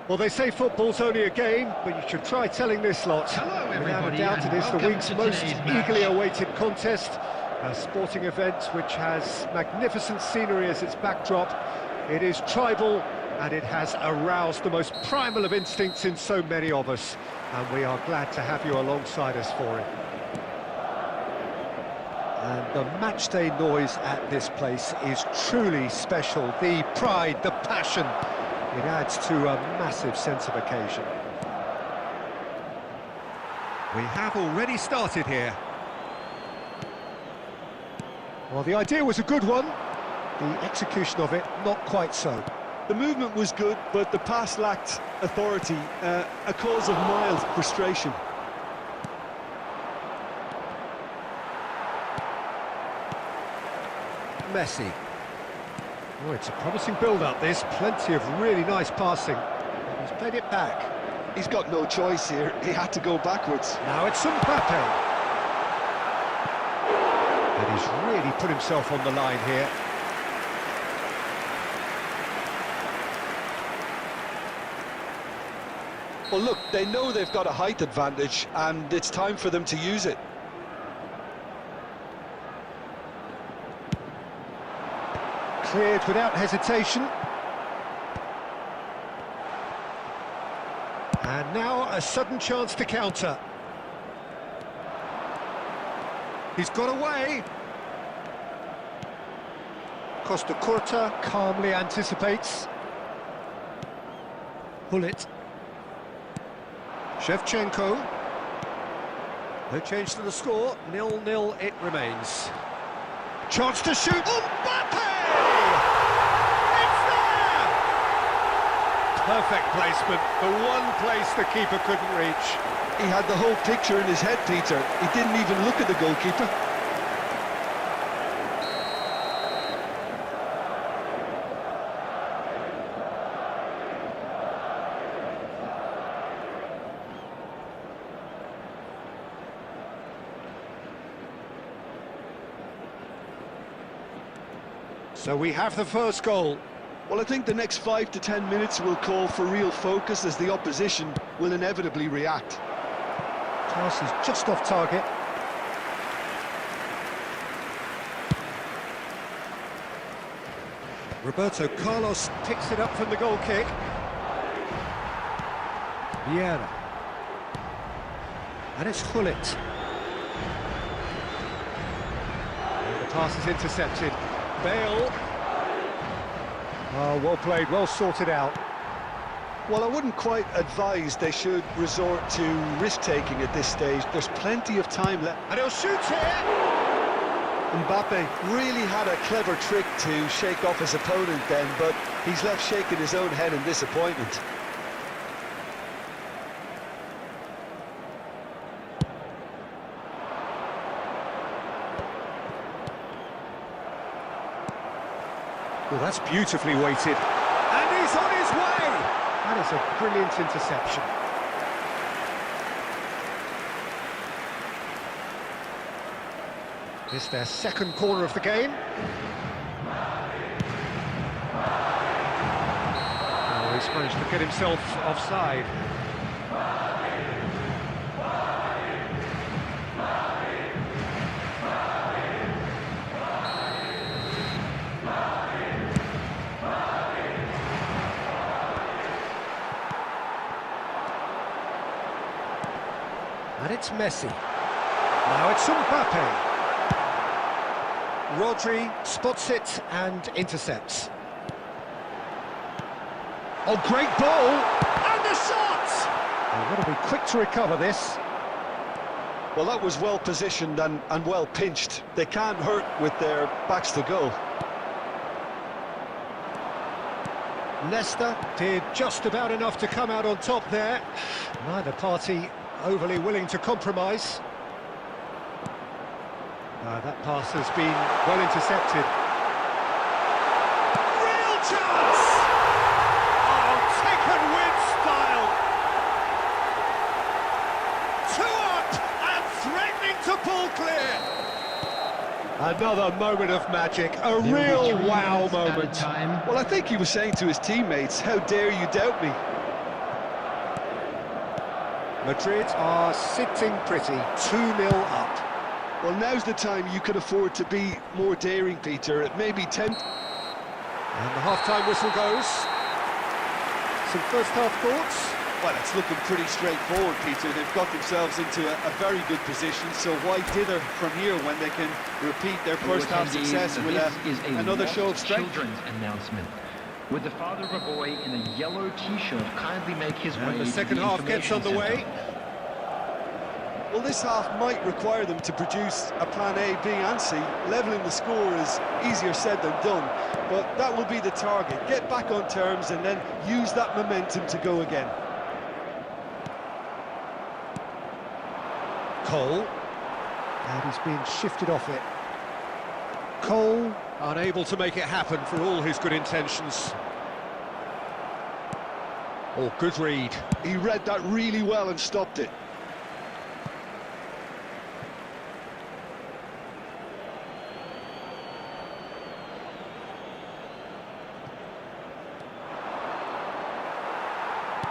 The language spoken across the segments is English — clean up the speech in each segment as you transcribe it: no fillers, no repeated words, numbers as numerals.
Well, they say football's only a game, but you should try telling this lot. Hello, Without a everybody, doubt, it and is the welcome week's to most today's match. eagerly awaited contest. A sporting event which has magnificent scenery as its backdrop. It is tribal, and it has aroused the most primal of instincts in so many of us. And we are glad to have you alongside us for it. And the matchday noise at this place is truly special. The pride, the passion, it adds to a massive sense of occasion. We have already started here. Well, the idea was a good one. The execution of it, not quite so. The movement was good, but the pass lacked authority, a cause of mild frustration. Messi. Oh, it's a promising build-up, this. Plenty of really nice passing. He's played it back. He's got no choice here. He had to go backwards. Now it's Mbappe. And he's really put himself on the line here. Well, look, they know they've got a height advantage, and it's time for them to use it. Cleared without hesitation. And now a sudden chance to counter. He's got away. Costa Curta calmly anticipates. Hullet. Shevchenko. No change to the score. 0-0 it remains. Chance to shoot. Mbappe! It's there! Perfect placement. The one place the keeper couldn't reach. He had the whole picture in his head, Peter. He didn't even look at the goalkeeper. So we have the first goal. Well, I think the next 5 to 10 minutes will call for real focus, as the opposition will inevitably react. Pass is just off target. Roberto Carlos picks it up from the goal kick. Vieira. And it's Hullet. And the pass is intercepted. Bale. Oh, well played, well sorted out. Well, I wouldn't quite advise they should resort to risk-taking at this stage. There's plenty of time left. And he'll shoot here! Mbappe really had a clever trick to shake off his opponent then, but he's left shaking his own head in disappointment. Well, that's beautifully weighted. And he's on his way! That is a brilliant interception. It's their second corner of the game. Oh, he's managed to get himself offside. And it's Messi. Now it's Mbappe. Rodri spots it and intercepts. Oh, great ball! And the shot! They've got to be quick to recover this. Well, that was well positioned and well pinched. They can't hurt with their backs to goal. Leicester did just about enough to come out on top there. Neither party overly willing to compromise. That pass has been well intercepted. Real chance! Oh, taken with style! 2 up and threatening to pull clear. Another moment of magic, a real wow moment. Well, I think he was saying to his teammates, how dare you doubt me? Madrid are sitting pretty, 2-0 up. Well, now's the time you can afford to be more daring, Peter. It may be And the half-time whistle goes. Some first-half thoughts? Well, it's looking pretty straightforward, Peter. They've got themselves into a very good position, so why dither from here when they can repeat their first-half success with another show of strength? Children's announcement. Would the father of a boy in a yellow t-shirt kindly make his way And the to second half gets information underway. center? Well, this half might require them to produce a plan A, B and C. Levelling the score is easier said than done, but that will be the target. Get back on terms and then use that momentum to go again. Cole. And he's being shifted off it. Cole, unable to make it happen for all his good intentions. Oh, good read. He read that really well and stopped it.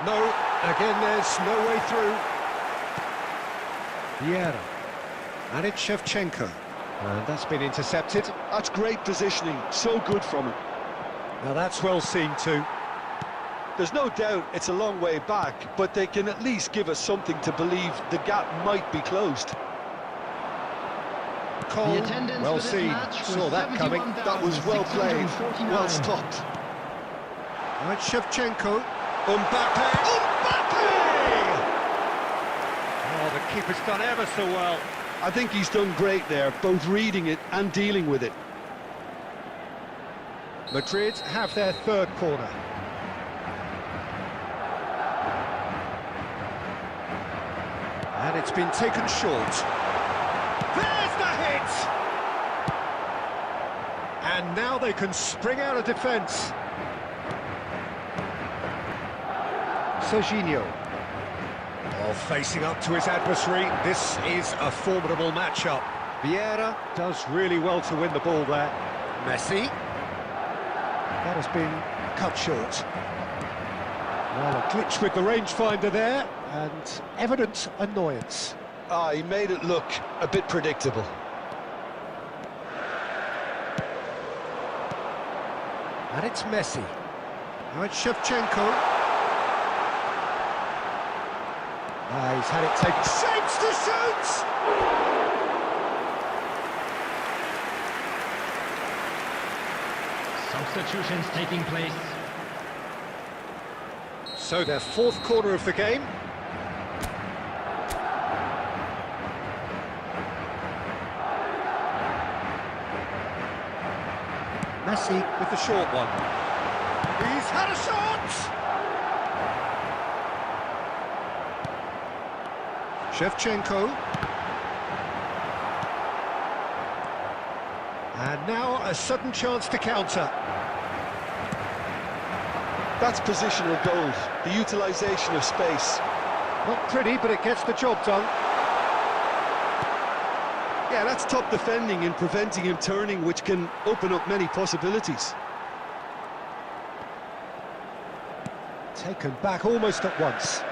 No, again there's no way through. Vieira. And it's Shevchenko. And that's been intercepted. That's great positioning, so good from him. Now that's well seen too. There's no doubt it's a long way back, but they can at least give us something to believe the gap might be closed. Cole, well seen, saw that coming. That was well played, well stopped. And Shevchenko. Mbappe! Mbappe! Oh, the keeper's done ever so well. I think he's done great there, both reading it and dealing with it. Madrid have their third corner. And it's been taken short. There's the hit! And now they can spring out of defence. Serginho. Oh, facing up to his adversary, this is a formidable matchup. Vieira does really well to win the ball there. Messi. That has been cut short. Well, a glitch with the rangefinder there, and evident annoyance. He made it look a bit predictable. And it's Messi. Now it's Shevchenko. He's had it taken. Shapes to shoot! Substitutions taking place. So their fourth corner of the game. Messi with the short one. He's had a shot! Shevchenko. And now a sudden chance to counter. That's positional gold, the utilisation of space. Not pretty, but it gets the job done. Yeah, that's top defending and preventing him turning, which can open up many possibilities. Taken back almost at once.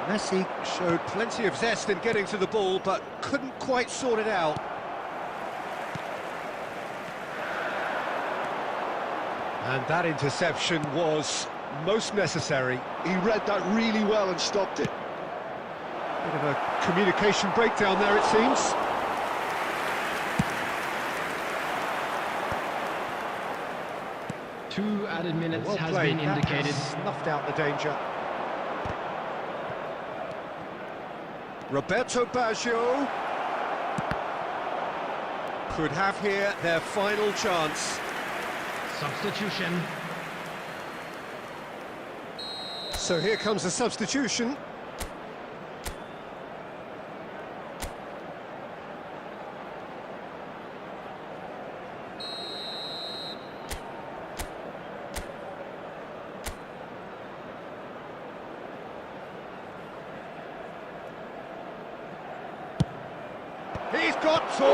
Messi showed plenty of zest in getting to the ball, but couldn't quite sort it out. And that interception was most necessary. He read that really well and stopped it. Bit of a communication breakdown there, it seems. Two added minutes Well has played. been indicated. That snuffed out the danger. Roberto Baggio could have here their final chance. Substitution. So here comes the substitution. He's got tall.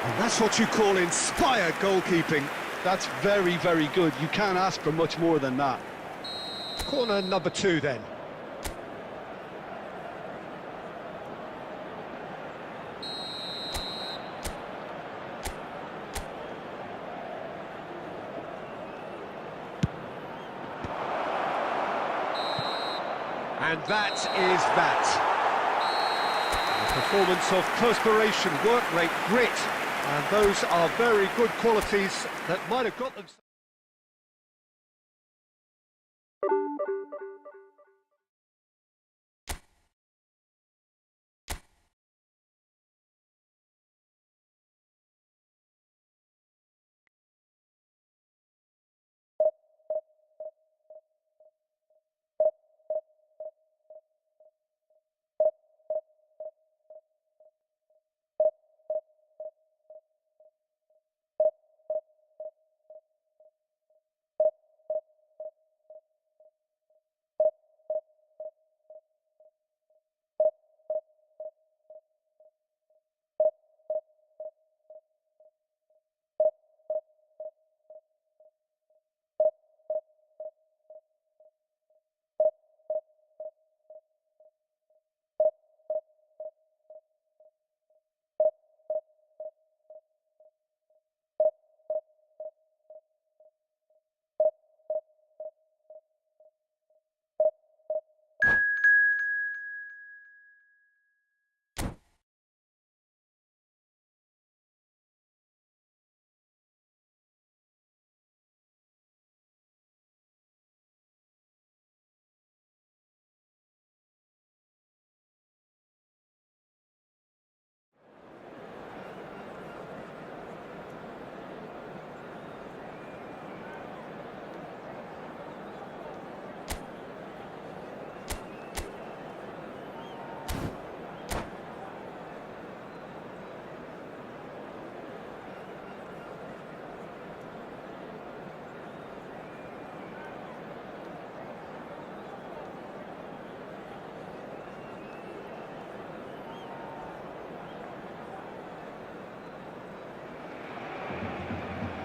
And that's what you call inspired goalkeeping. That's very, very good. You can't ask for much more than that. Corner number 2 then. And that is that. A performance of perspiration, work rate, grit, and those are very good qualities that might have got them.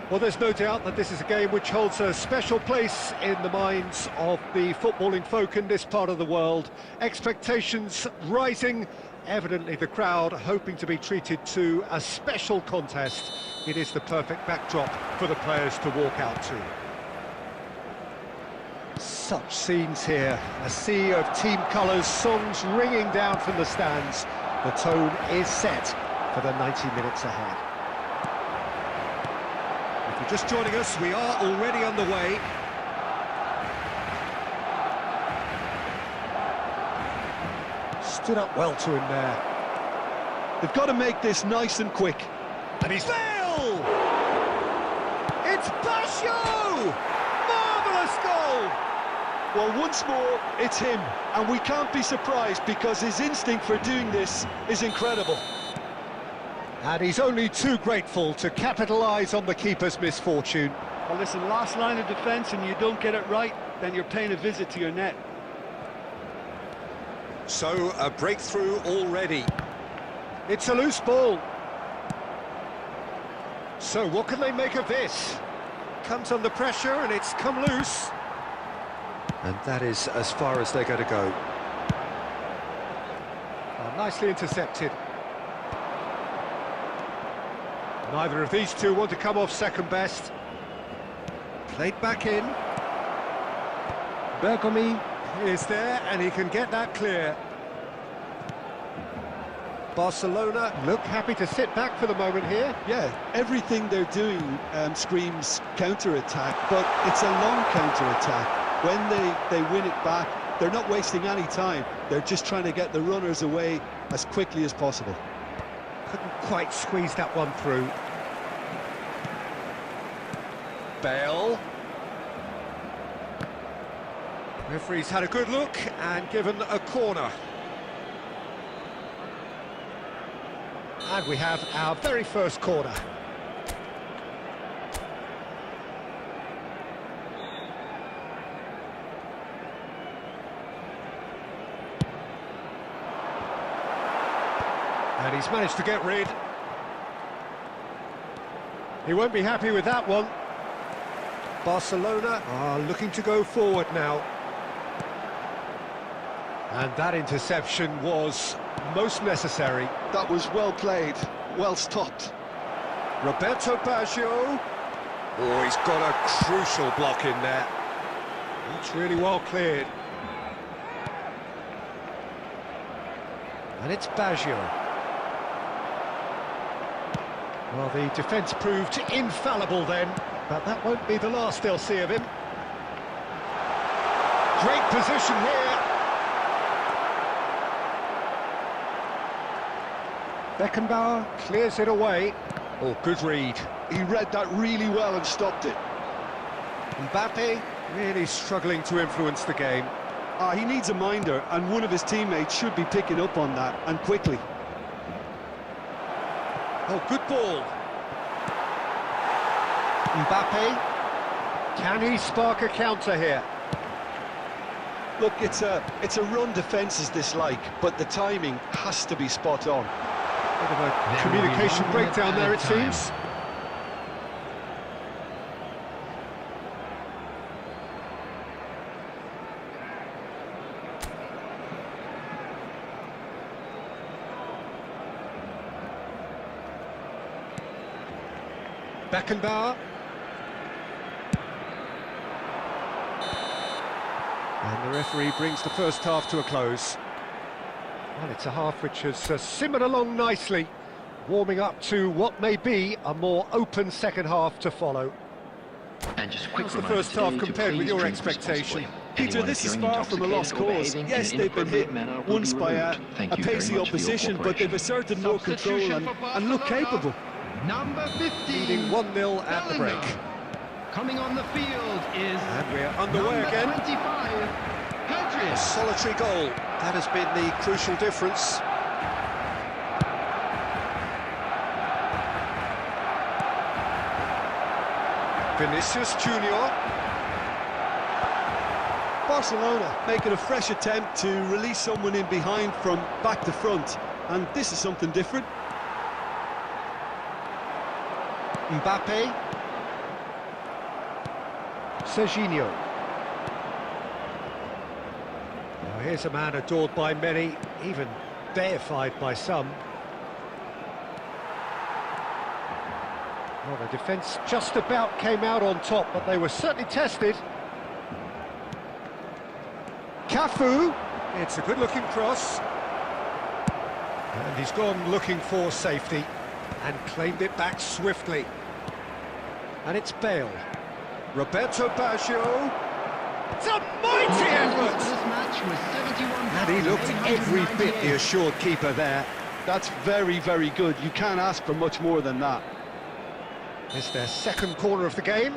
Well, there's no doubt that this is a game which holds a special place in the minds of the footballing folk in this part of the world. Expectations rising, evidently the crowd hoping to be treated to a special contest. It is the perfect backdrop for the players to walk out to. Such scenes here, a sea of team colours, songs ringing down from the stands. The tone is set for the 90 minutes ahead. If you're just joining us, we are already underway. Stood up well to him there. They've got to make this nice and quick. And he's Bale! It's Basho! Marvellous goal! Well, once more, it's him. And we can't be surprised because his instinct for doing this is incredible. And he's only too grateful to capitalise on the keeper's misfortune. Well, listen, last line of defence and you don't get it right, then you're paying a visit to your net. So, a breakthrough already. It's a loose ball. So, what can they make of this? Comes under pressure and it's come loose. And that is as far as they're going to go. Oh, nicely intercepted. Neither of these two want to come off second best. Played back in. Bergomi is there and he can get that clear. Barcelona look happy to sit back for the moment here. Yeah, everything they're doing screams counter-attack, but it's a long counter-attack. When they win it back, they're not wasting any time. They're just trying to get the runners away as quickly as possible. Couldn't quite squeeze that one through. Bale. Referee's had a good look and given a corner. And we have our very first corner. And he's managed to get rid. He won't be happy with that one. Barcelona are looking to go forward now. And that interception was most necessary. That was well played, well stopped. Roberto Baggio. Oh, he's got a crucial block in there. It's really well cleared. And it's Baggio. Well, the defence proved infallible then, but that won't be the last they'll see of him. Great position here. Beckenbauer clears it away. Oh, good read. He read that really well and stopped it. Mbappe really struggling to influence the game. He needs a minder, and one of his teammates should be picking up on that, and quickly. Oh, good ball. Mbappe. Can he spark a counter here? Look, it's a run defence is dislike, but the timing has to be spot on. Bit of a communication breakdown there, it seems. Beckenbauer. And the referee brings the first half to a close. Well, it's a half which has simmered along nicely, warming up to what may be a more open second half to follow. And just a quick How's the reminder first half today to compared with please your drink expectation? responsibly. Peter, Anyone this is appearing far from a lost intoxicated or cause. behaving Yes, in they've been hit inappropriate manner will once be by a removed. Thank you very pacey much for your opposition, but cooperation. they've asserted more control and look capable. Number 15. Leading 1-0 at the break. Coming on the field is And we're underway number again. 25, A Pedri. solitary goal. That has been the crucial difference. Vinicius Junior. Barcelona making a fresh attempt to release someone in behind from back to front, and this is something different. Mbappe. Serginho. Now here's a man adored by many, even deified by some. Well, the defence just about came out on top, but they were certainly tested. Cafu. It's a good-looking cross. And he's gone looking for safety and claimed it back swiftly. And it's Bale. Roberto Baggio. It's a mighty effort! This match was 71 And he looked every bit the assured keeper there. That's very, very good. You can't ask for much more than that. It's their second corner of the game.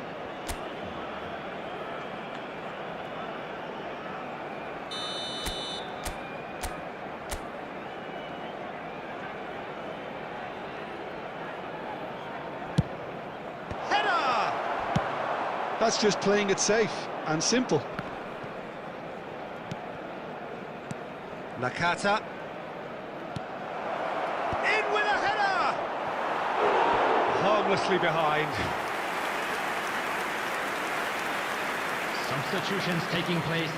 Header! That's just playing it safe and simple. Nakata. In with a header! Harmlessly behind. Substitutions taking place.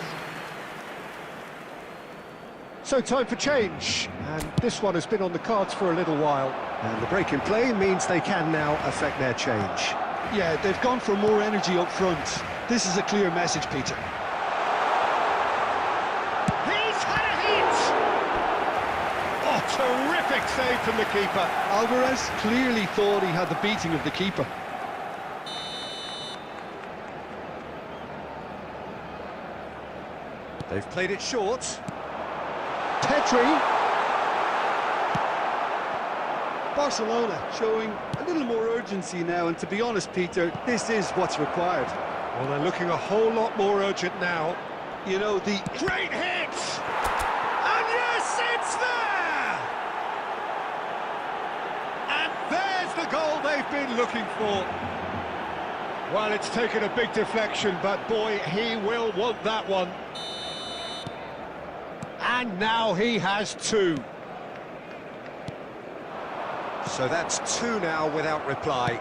So time for change, and this one has been on the cards for a little while. And the break in play means they can now affect their change. Yeah, they've gone for more energy up front. This is a clear message, Peter. He's had a hit! Oh, terrific save from the keeper. Alvarez clearly thought he had the beating of the keeper. They've played it short. Pedri. Barcelona showing a little more urgency now, and to be honest, Peter, this is what's required. Well, they're looking a whole lot more urgent now. You know, the Great hit! And yes, it's there! And there's the goal they've been looking for. Well, it's taken a big deflection, but boy, he will want that one. And now he has two. So that's two now without reply.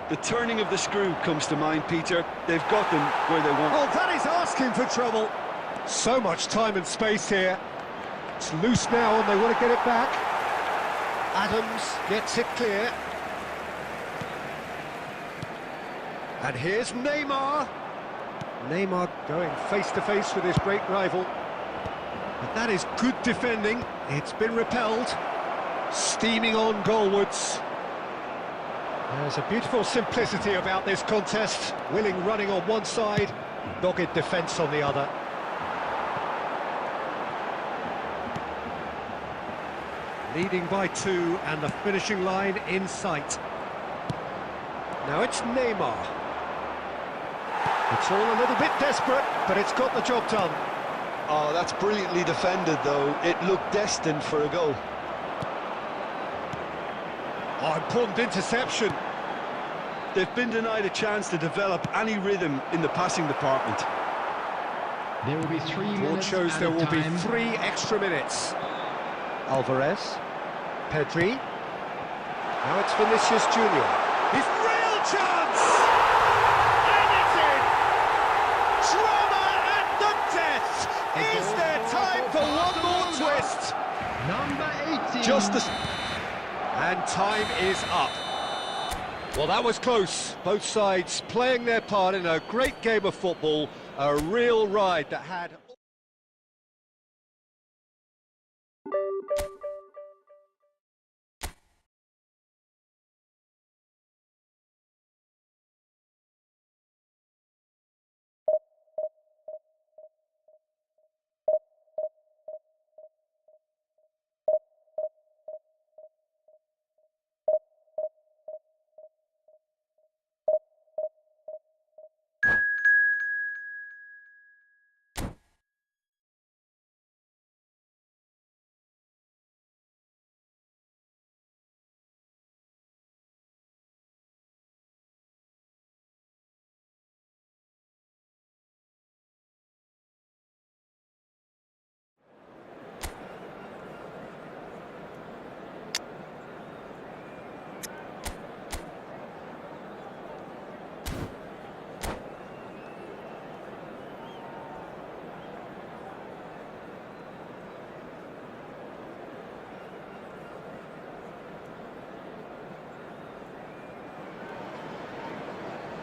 the turning of the screw comes to mind, Peter. They've got them where they want. Well, that is asking for trouble. So much time and space here. It's loose now and they want to get it back. Adams gets it clear. And here's Neymar. Neymar going face-to-face with his great rival. But that is good defending. It's been repelled. Steaming on goalwards. There's a beautiful simplicity about this contest. Willing running on one side, dogged defence on the other. Leading by 2 and the finishing line in sight. Now it's Neymar. It's all a little bit desperate, but it's got the job done. Oh, that's brilliantly defended, though. It looked destined for a goal. Oh, important interception. They've been denied a chance to develop any rhythm in the passing department. There will be 3 Board minutes shows there added will be time. 3 extra minutes. Alvarez, Pedri. Now it's Vinicius Junior. His real chance! And it's in! Drama at the death! Is there time for one more twist? Number 18. Justice. And time is up. Well, that was close. Both sides playing their part in a great game of football. A real ride that had...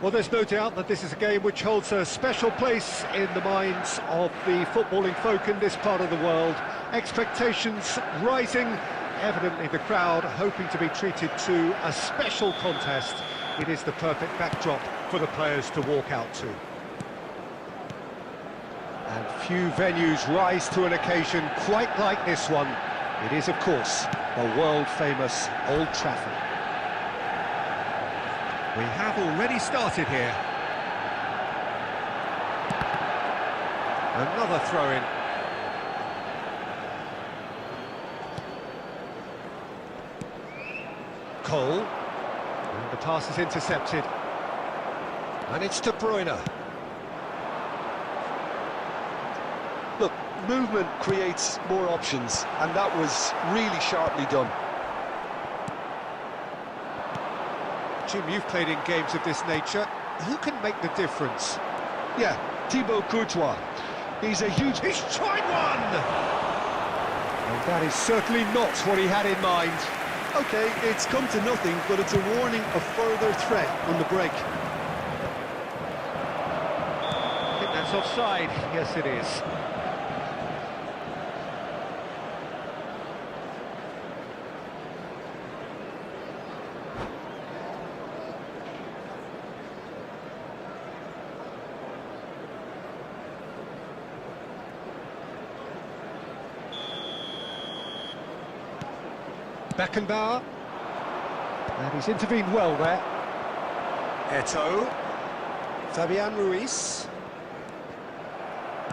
Well, there's no doubt that this is a game which holds a special place in the minds of the footballing folk in this part of the world. Expectations rising, evidently the crowd hoping to be treated to a special contest. It is the perfect backdrop for the players to walk out to. And few venues rise to an occasion quite like this one. It is, of course, the world-famous Old Trafford. We have already started here. Another throw-in. Cole. And the pass is intercepted. And it's De Bruyne. Look, movement creates more options, and that was really sharply done. Jim, you've played in games of this nature. Who can make the difference? Yeah, Thibaut Courtois. He's a huge... He's tried one! And that is certainly not what he had in mind. Okay, it's come to nothing, but it's a warning of further threat on the break. I think that's offside. Yes, it is. Beckenbauer, and he's intervened well there. Eto'o, Fabian Ruiz,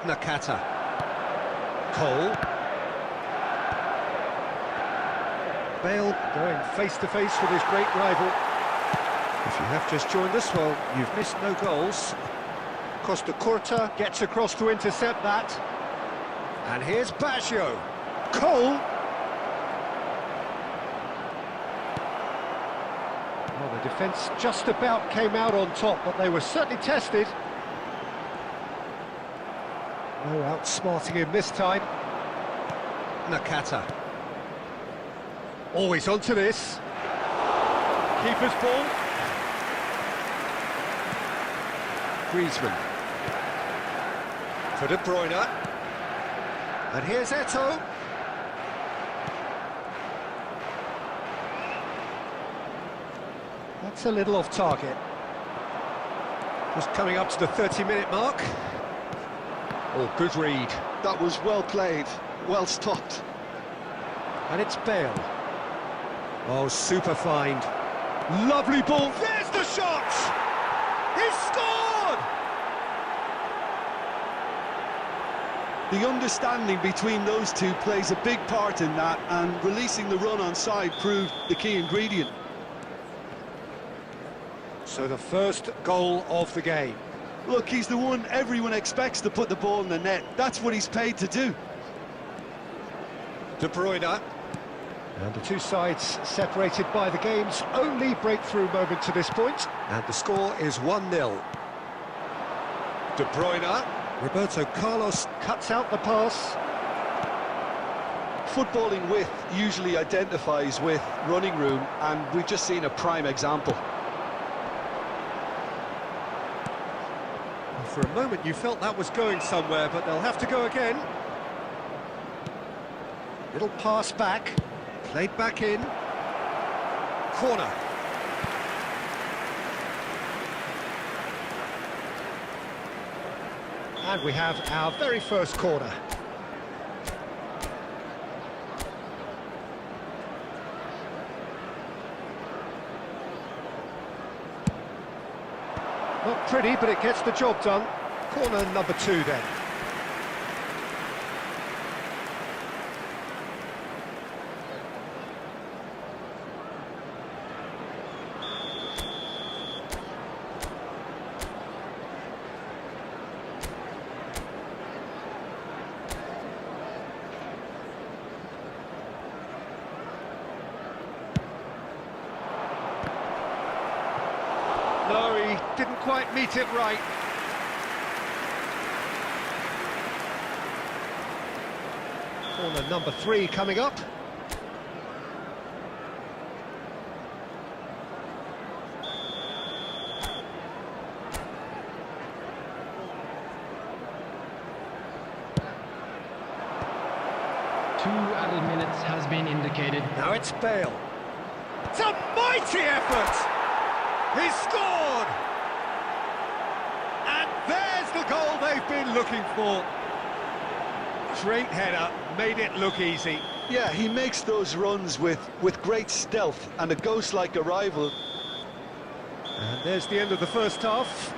Nakata, Cole, Bale going face-to-face with his great rival. If you have just joined us, well, you've missed no goals. Costa Curta gets across to intercept that. And here's Baggio. Cole. Well, the defence just about came out on top, but they were certainly tested. No outsmarting him this time. Nakata. Always onto this. Keeper's ball. Griezmann. For De Bruyne. And here's Eto'o. That's a little off target. Just coming up to the 30-minute mark. Oh, good read. That was well played, well stopped. And it's Bale. Oh, super find. Lovely ball. There's the shot! He's scored! The understanding between those two plays a big part in that, and releasing the run on side proved the key ingredient. So the first goal of the game. Look, he's the one everyone expects to put the ball in the net. That's what he's paid to do. De Bruyne. And the two sides separated by the game's only breakthrough moment to this point. And the score is 1-0. De Bruyne. Roberto Carlos cuts out the pass. Footballing width usually identifies with running room, and we've just seen a prime example. For a moment you felt that was going somewhere, but they'll have to go again. Little pass back, played back in. Corner. And we have our very first corner. Not pretty, but it gets the job done. Corner number 2 then. No, he didn't quite meet it right. Corner number 3 coming up. Two added minutes has been indicated. Now it's Bale. It's a mighty effort! He's scored! And there's the goal they've been looking for. Great header, made it look easy. Yeah, he makes those runs with great stealth and a ghost-like arrival. And there's the end of the first half.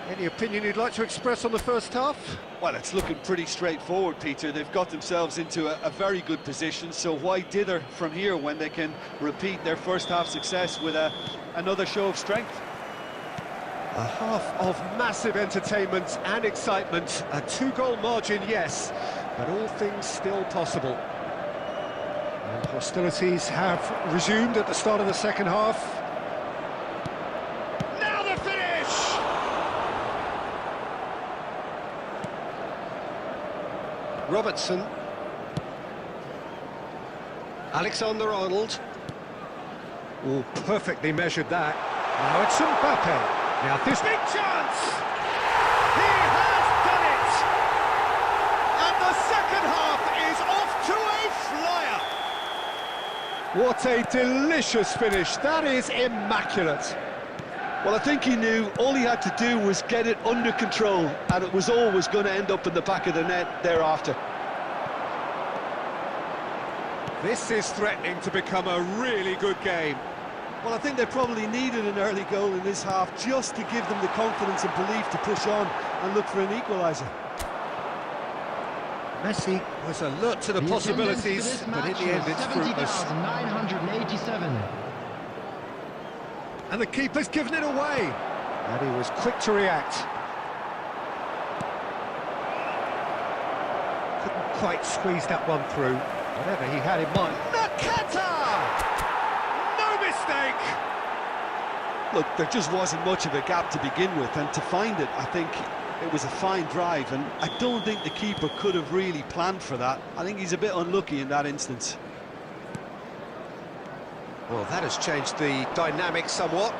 Any opinion you'd like to express on the first half? Well, it's looking pretty straightforward, Peter. They've got themselves into a very good position, so why dither from here when they can repeat their first half success with another show of strength? A half of massive entertainment and excitement. A 2-goal margin, yes, but all things still possible. And hostilities have resumed at the start of the second half. Now the finish! Robertson. Alexander-Arnold. Oh, perfectly measured that. Now it's Mbappe. Now this big chance! He has done it! And the second half is off to a flyer! What a delicious finish. That is immaculate. Well, I think he knew all he had to do was get it under control, and it was always going to end up in the back of the net thereafter. This is threatening to become a really good game. Well, I think they probably needed an early goal in this half just to give them the confidence and belief to push on and look for an equaliser. Messi was alert to the possibilities, but in the end it's fruitless. 70,987. And the keeper's given it away. And he was quick to react. Couldn't quite squeeze that one through, whatever he had in mind. Nakata! Look, there just wasn't much of a gap to begin with, and to find it, I think It was a fine drive, and I don't think the keeper could have really planned for that. I think he's a bit unlucky in that instance. Well, that has changed the dynamic somewhat.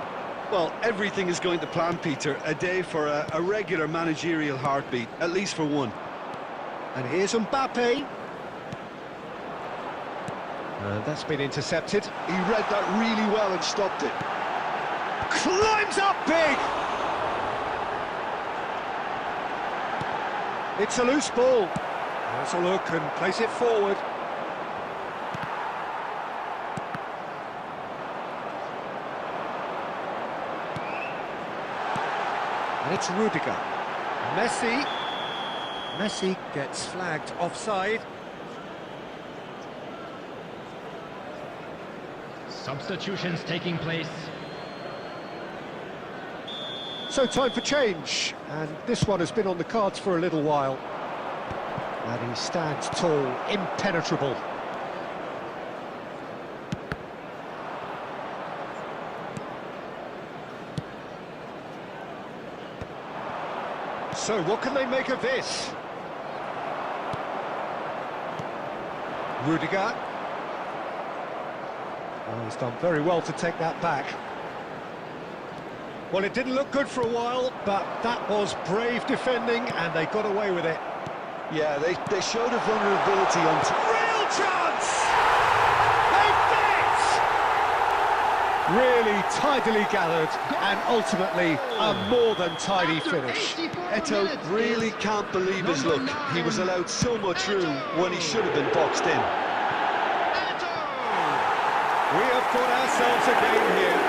Well, everything is going to plan, Peter. A day for a regular managerial heartbeat, at least for one. And here's Mbappe. That's been intercepted. He read that really well and stopped it. Climbs up big! It's a loose ball. Has a look and plays it forward. And it's Rudiger. Messi gets flagged offside. Substitutions taking place. So time for change, and this one has been on the cards for a little while. And he stands tall, impenetrable. So what can they make of this? Rudiger. Oh, he's done very well to take that back. Well, it didn't look good for a while, but that was brave defending, and they got away with it. Yeah, they showed a vulnerability on... Real chance! They've done it! Really tidily gathered, and ultimately a more than tidy finish. Eto really can't believe his luck. He was allowed so much room when he should have been boxed in. We have got ourselves a game here.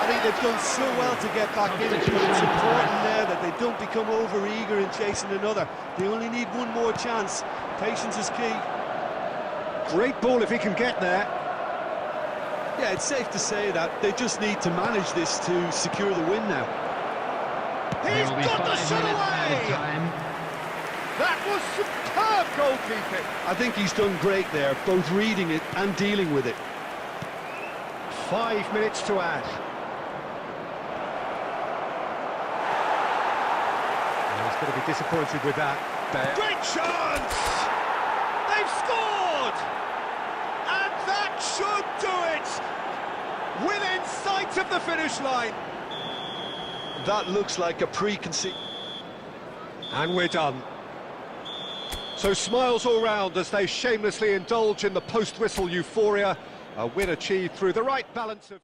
I think they've done so well to get back in it, but it's important now that they don't become over-eager in chasing another. They only need one more chance. Patience is key. Great ball if he can get there. Yeah, it's safe to say that they just need to manage this to secure the win now. He's got the shot away! That was superb goalkeeping. I think he's done great there, both reading it and dealing with it. 5 minutes to add. He's going to be disappointed with that. Great chance! They've scored! And that should do it! Within sight of the finish line. That looks like a preconceived... And we're done. So smiles all round as they shamelessly indulge in the post-whistle euphoria. A win achieved through the right balance of...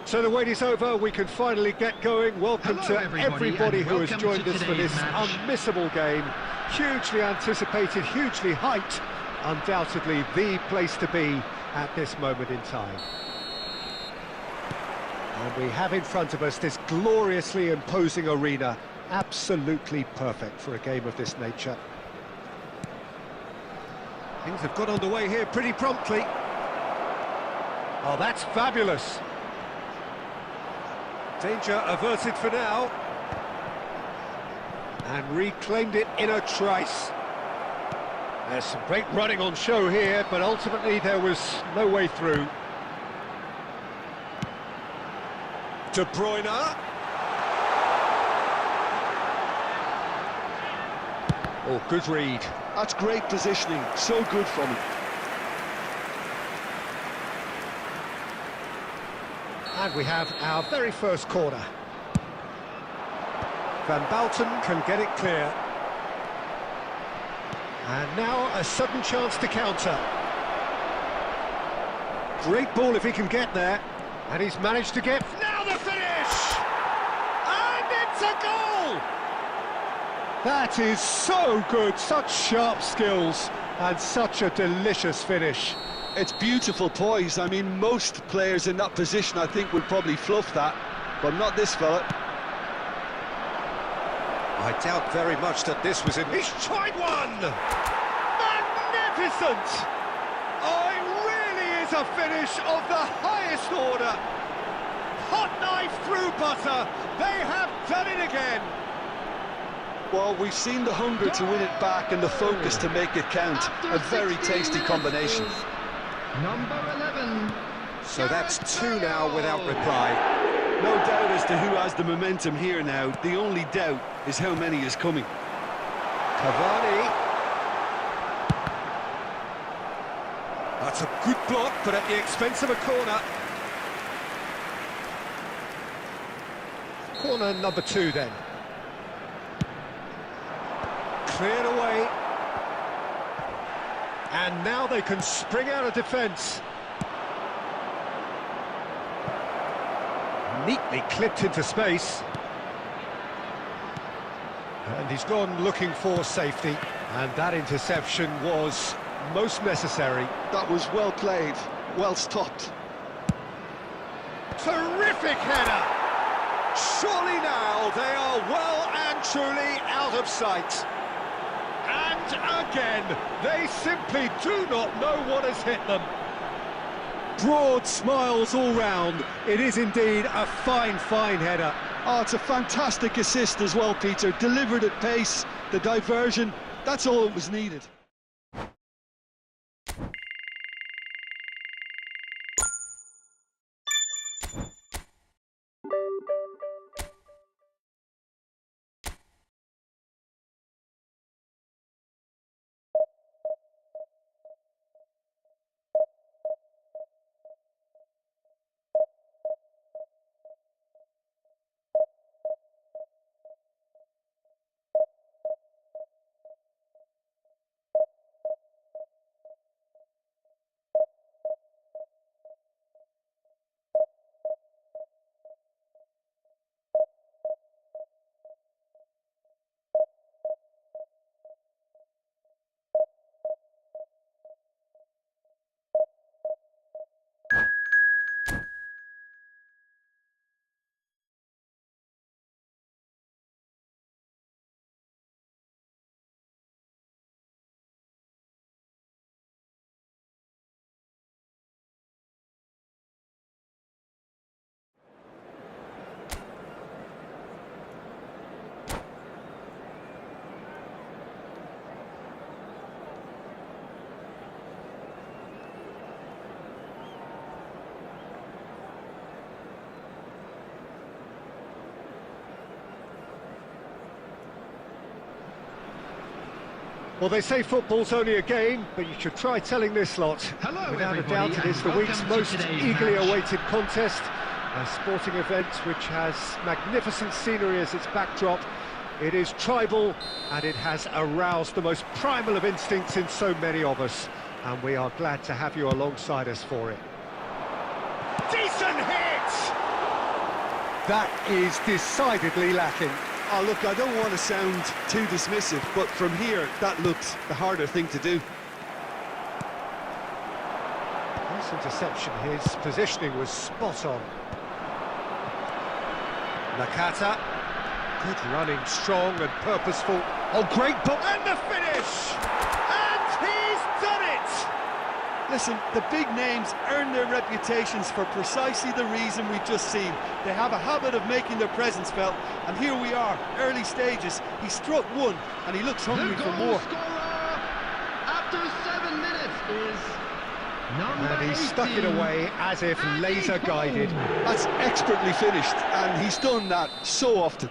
So the wait is over, we can finally get going. Welcome Hello, to everybody and who has welcome joined to us for today's this match. unmissable game. Hugely anticipated, hugely hyped. Undoubtedly the place to be at this moment in time. And we have in front of us this gloriously imposing arena. Absolutely perfect for a game of this nature. Things have got underway here pretty promptly. Oh, that's fabulous. Danger averted for now. And reclaimed it in a trice. There's some great running on show here, but ultimately there was no way through. De Bruyne. Oh, good read. That's great positioning, so good from him. And we have our very first corner. Van Bouten can get it clear. And now a sudden chance to counter. Great ball if he can get there. And he's managed to get... Now the finish! And it's a goal! That is so good, such sharp skills, and such a delicious finish. It's beautiful poise. I mean, most players in that position, I think, would probably fluff that, but not this fella. I doubt very much that this was in... He's tried one! Magnificent! Oh, it really is a finish of the highest order. Hot knife through butter. They have done it again. Well, we've seen the hunger to win it back and the focus to make it count. A very tasty combination. Number 11. So that's two now without reply. No doubt as to who has the momentum here now. The only doubt is how many is coming. Cavani. That's a good block, but at the expense of a corner. Corner number 2 then. Cleared away. And now they can spring out of defence. Neatly clipped into space. And he's gone looking for safety. And that interception was most necessary. That was well played, well stopped. Terrific header! Surely now they are well and truly out of sight. And again, they simply do not know what has hit them. Broad smiles all round. It is indeed a fine, fine header. Oh, it's a fantastic assist as well, Peter. Delivered at pace, the diversion, that's all that was needed. Well, they say football's only a game, but you should try telling this lot. Hello, Without a everybody, doubt, it is and the week's welcome to most today's eagerly match. awaited contest. A sporting event which has magnificent scenery as its backdrop. It is tribal, and it has aroused the most primal of instincts in so many of us. And we are glad to have you alongside us for it. Decent hit! That is decidedly lacking. Oh, look, I don't want to sound too dismissive, but from here, that looked the harder thing to do. Nice interception, his positioning was spot on. Nakata, good running, strong and purposeful. Oh, great ball, and the finish! And he's done it! Listen, the big names earn their reputations for precisely the reason we've just seen. They have a habit of making their presence felt, and here we are, early stages. He struck one, and he looks hungry for more. Scorer after 7 minutes is number And he stuck it 18, away as if laser guided. That's expertly finished, and he's done that so often.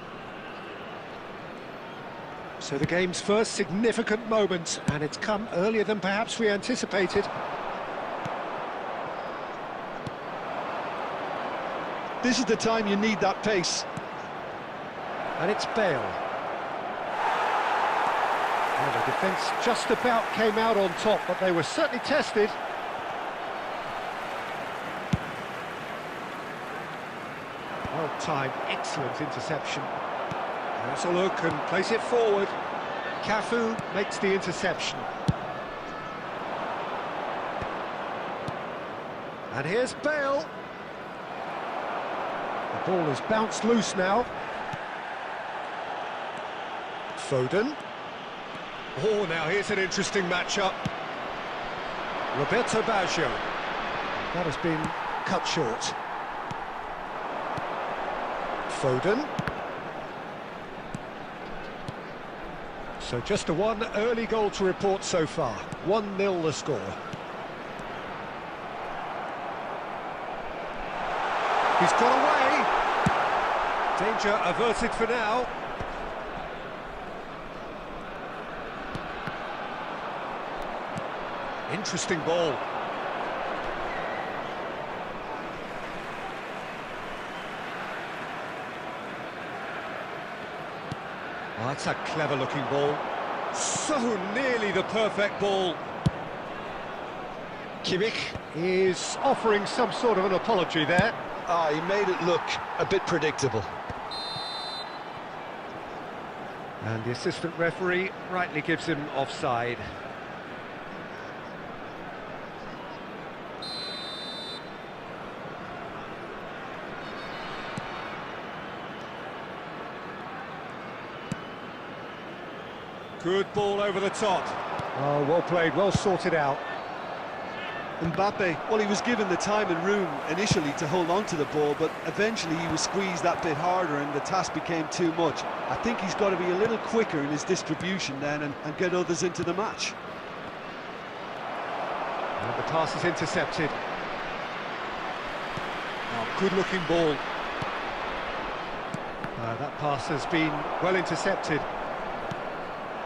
So the game's first significant moment, and it's come earlier than perhaps we anticipated. This is the time you need that pace. And it's Bale. Well, the defence just about came out on top, but they were certainly tested. Well timed, excellent interception. Let's a look and place it forward. Cafu makes the interception. And here's Bale. The ball has bounced loose now. Foden. Oh, now here's an interesting matchup. Roberto Baggio. That has been cut short. Foden. So just a one early goal to report so far. 1-0 the score. He's got away. Danger averted for now. Interesting ball. Oh, that's a clever-looking ball. So nearly the perfect ball. Kimmich is offering some sort of an apology there. Ah, he made it look a bit predictable. And the assistant referee rightly gives him offside. Good ball over the top. Oh, well played, well sorted out. Mbappe, well, he was given the time and room initially to hold on to the ball, but eventually he was squeezed that bit harder and the task became too much. I think he's got to be a little quicker in his distribution then and get others into the match. And the pass is intercepted. Oh, good-looking ball. That pass has been well intercepted.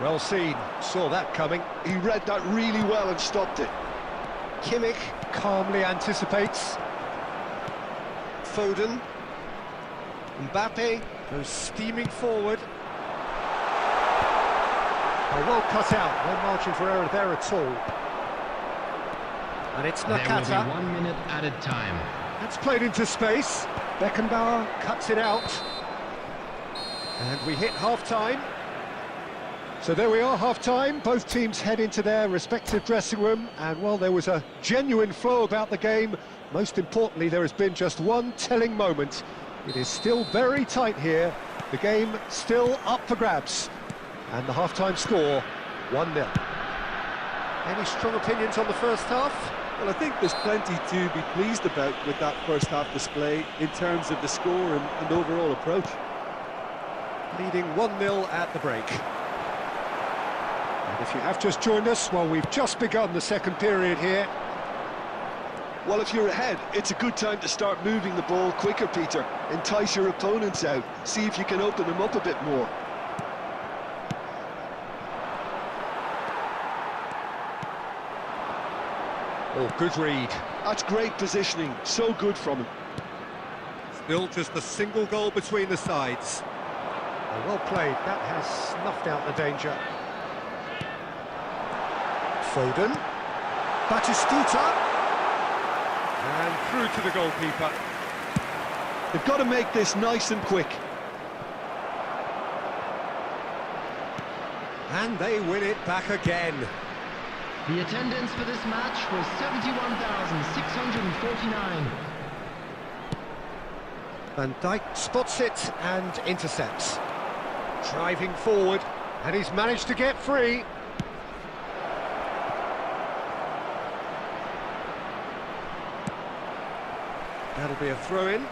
Well seen, saw that coming. He read that really well and stopped it. Kimmich calmly anticipates. Foden. Mbappe goes steaming forward. Oh, well cut out, no margin for error there at all. And it's Nakata. There will be 1 minute added time. That's played into space. Beckenbauer cuts it out. And we hit half-time. So there we are, half-time. Both teams head into their respective dressing room, and well, there was a genuine flow about the game. Most importantly, there has been just one telling moment. It is still very tight here. The game still up for grabs. And the half-time score, 1-0. Any strong opinions on the first half? Well, I think there's plenty to be pleased about with that first half display in terms of the score and overall approach. Leading 1-0 at the break. And if you have just joined us, well, we've just begun the second period here. Well, if you're ahead, it's a good time to start moving the ball quicker, Peter. Entice your opponents out. See if you can open them up a bit more. Oh, good read. That's great positioning. So good from him. Still just a single goal between the sides. Oh, well played. That has snuffed out the danger. Foden. Batistuta. And through to the goalkeeper. They've got to make this nice and quick. And they win it back again. The attendance for this match was 71,649. Van Dijk spots it and intercepts. Driving forward, and he's managed to get free. That'll be a throw-in.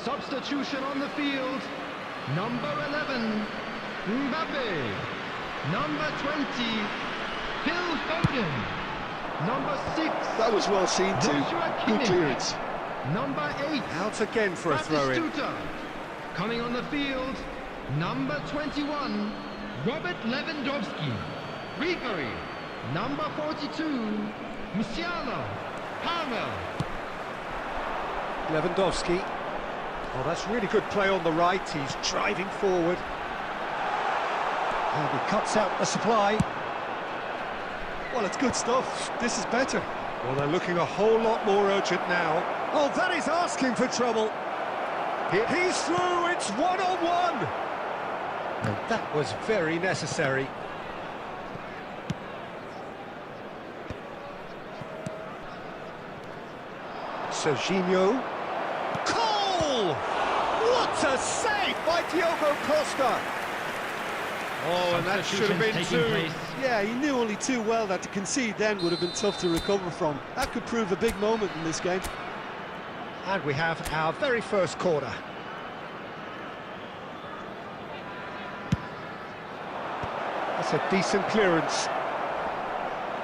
Substitution on the field. Number 11, Mbappe. Number 20, Phil Foden. Number 6, That was well seen too. Joshua Good Kimmich. clearance. Number 8, Out again for a throw-in. Batistuta. Coming on the field, number 21, Robert Lewandowski. Referee, number 42, Musiala. Pavel. Lewandowski. Oh, that's really good play on the right. He's driving forward. And he cuts out the supply. Well, it's good stuff. This is better. Well, they're looking a whole lot more urgent now. Oh, that is asking for trouble. He's through. It's one-on-one. And that was very necessary. Serginho. Cole! What a save by Diogo Costa! Oh, and that should have been Substitutions taking two. place. Yeah, he knew only too well that to concede then would have been tough to recover from. That could prove a big moment in this game. And we have our very first corner. That's a decent clearance.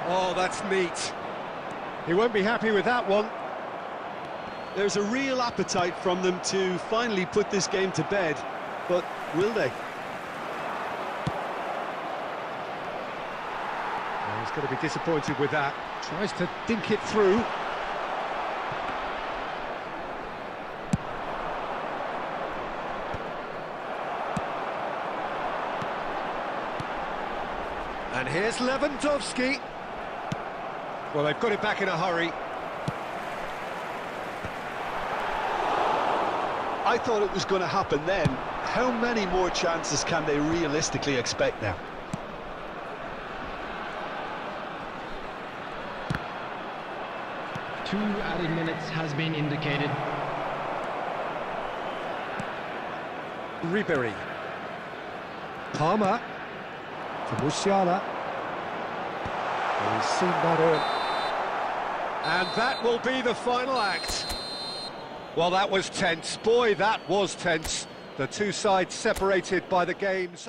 Oh, that's neat. He won't be happy with that one. There's a real appetite from them to finally put this game to bed, but will they? Oh, he's going to be disappointed with that. Tries to dink it through. And here's Lewandowski. Well, they've got it back in a hurry. I thought it was going to happen then. How many more chances can they realistically expect now? Two added minutes has been indicated. Ribery. Palmer. To Musiala. Well, he's seen that early. And that will be the final act. Well, that was tense. Boy, that was tense. The two sides separated by the game's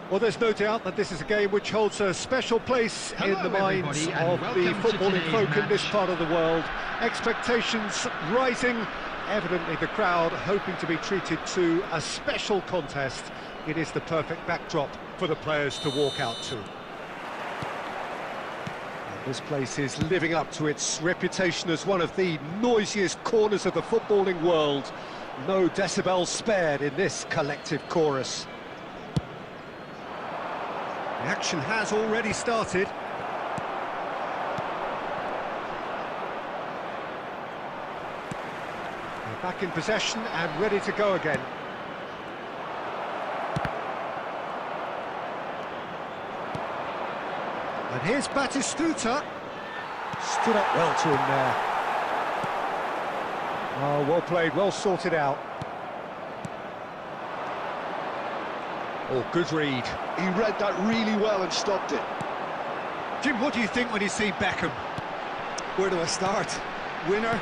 Well, there's no doubt that this is a game which holds a special place in Hello, the minds everybody, of and the welcome to footballing today's folk in this match. part of the world. Expectations rising, evidently the crowd hoping to be treated to a special contest. It is the perfect backdrop for the players to walk out to. And this place is living up to its reputation as one of the noisiest corners of the footballing world. No decibels spared in this collective chorus. The action has already started. They're back in possession and ready to go again. And here's Batistuta. Stood up well to him there. Oh, well played, well sorted out. Oh, good read. He read that really well and stopped it. Jim, what do you think when you see Beckham? Where do I start? Winner,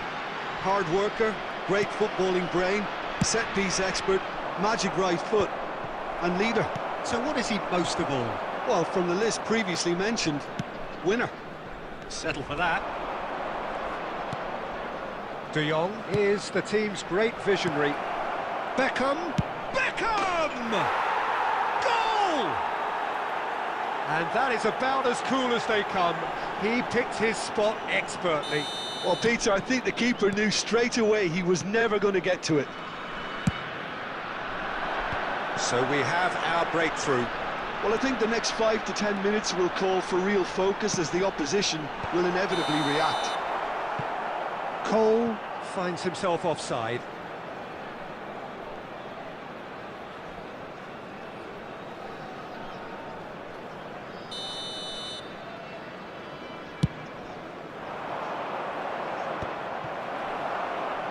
hard worker, great footballing brain, set-piece expert, magic right foot, and leader. So what is he most of all? Well, from the list previously mentioned, winner. Settle for that. De Jong is the team's great visionary. Beckham! Beckham! Goal! And that is about as cool as they come. He picked his spot expertly. Well, Peter, I think the keeper knew straight away he was never going to get to it. So we have our breakthrough. Well, I think the next 5 to 10 minutes will call for real focus as the opposition will inevitably react. Cole finds himself offside.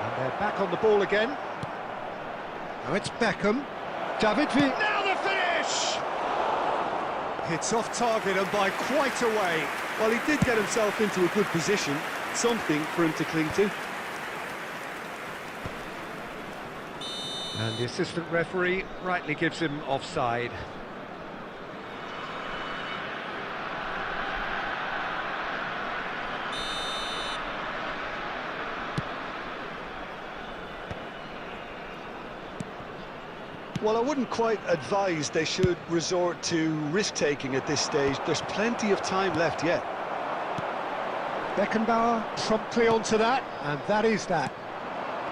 And they're back on the ball again. Now it's Beckham. David V. Now the finish! It's off target and by quite a way. Well, he did get himself into a good position, something for him to cling to. And the assistant referee rightly gives him offside. Well, I wouldn't quite advise they should resort to risk-taking at this stage. There's plenty of time left yet. Beckenbauer promptly onto that, and that is that.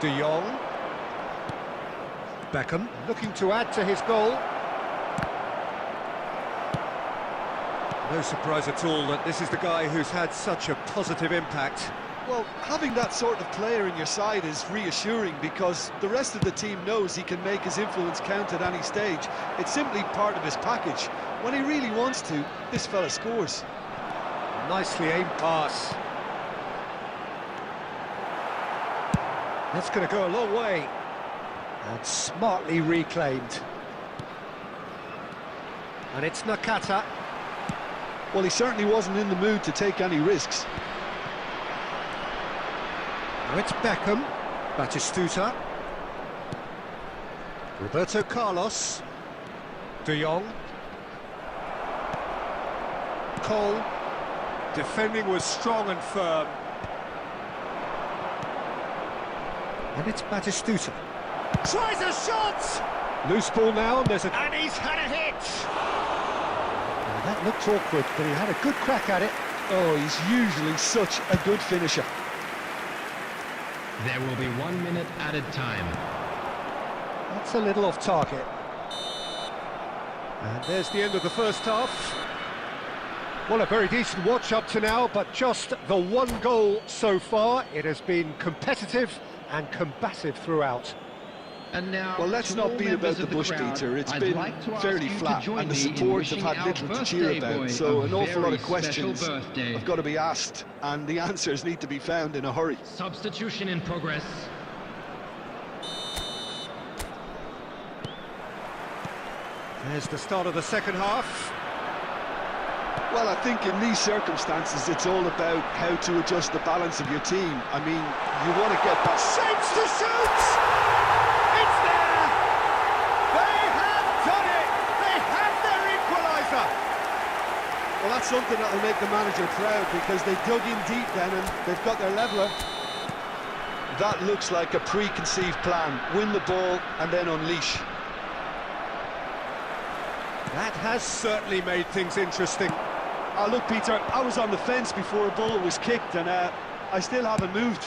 De Jong. Beckham looking to add to his goal. No surprise at all that this is the guy who's had such a positive impact. Well, having that sort of player in your side is reassuring because the rest of the team knows he can make his influence count at any stage. It's simply part of his package. When he really wants to, this fella scores. Nicely aimed pass. That's going to go a long way. And smartly reclaimed. And it's Nakata. Well, he certainly wasn't in the mood to take any risks. Now it's Beckham. Batistuta. Roberto Carlos. De Jong. Cole. Defending was strong and firm. And it's Batistuta. Tries a shot! Loose ball now, and there's a... And he's had a hit! Well, that looked awkward, but he had a good crack at it. Oh, he's usually such a good finisher. There will be 1 minute added time. That's a little off target. And there's the end of the first half. Well, a very decent watch up to now, but just the one goal so far. It has been competitive and combative throughout. And now, Well, let's to not all beat members about the of bush, crowd, Peter. It's I'd been like to ask fairly you to flat, join and the me in supporters have wishing had our little to cheer birthday about. boy So a an awful lot very of questions special birthday. have got to be asked, and the answers need to be found in a hurry. Substitution in progress. There's the start of the second half. Well, I think in these circumstances, it's all about how to adjust the balance of your team. I mean, you want to get that... Shapes to shoot! It's there! They have done it! They have their something that will make the manager proud, because they dug in deep then and they've got their leveller. That looks like a preconceived plan. Win the ball and then unleash. That has certainly made things interesting. Oh, look, Peter, I was on the fence before a ball was kicked, and I still haven't moved.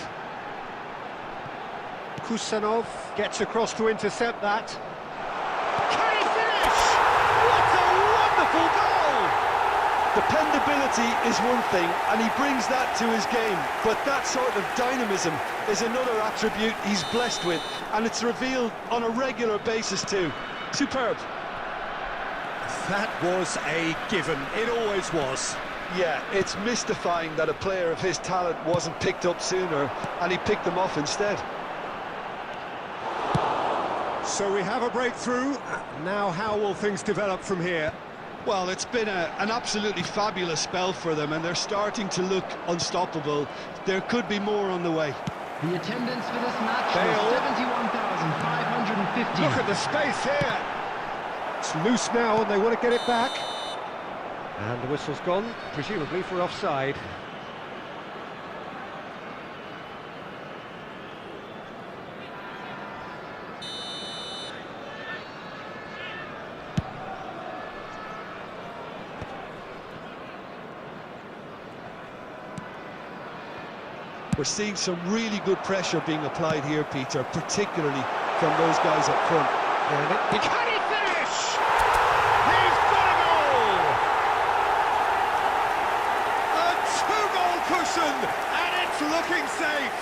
Kusanov gets across to intercept that. Can he finish? What a wonderful goal! Dependability is one thing, and he brings that to his game, but that sort of dynamism is another attribute he's blessed with, and it's revealed on a regular basis too. Superb. That was a given. It always was. Yeah, it's mystifying that a player of his talent wasn't picked up sooner, and he picked them off instead. So we have a breakthrough. Now how will things develop from here? Well, it's been an absolutely fabulous spell for them, and they're starting to look unstoppable. There could be more on the way. The attendance for this match Bale. was 71,550. Look at the space here. It's loose now and they want to get it back. And the whistle's gone, presumably for offside. We're seeing some really good pressure being applied here, Peter, particularly from those guys up front. Can he finish? He's got a goal! A two-goal cushion, and it's looking safe.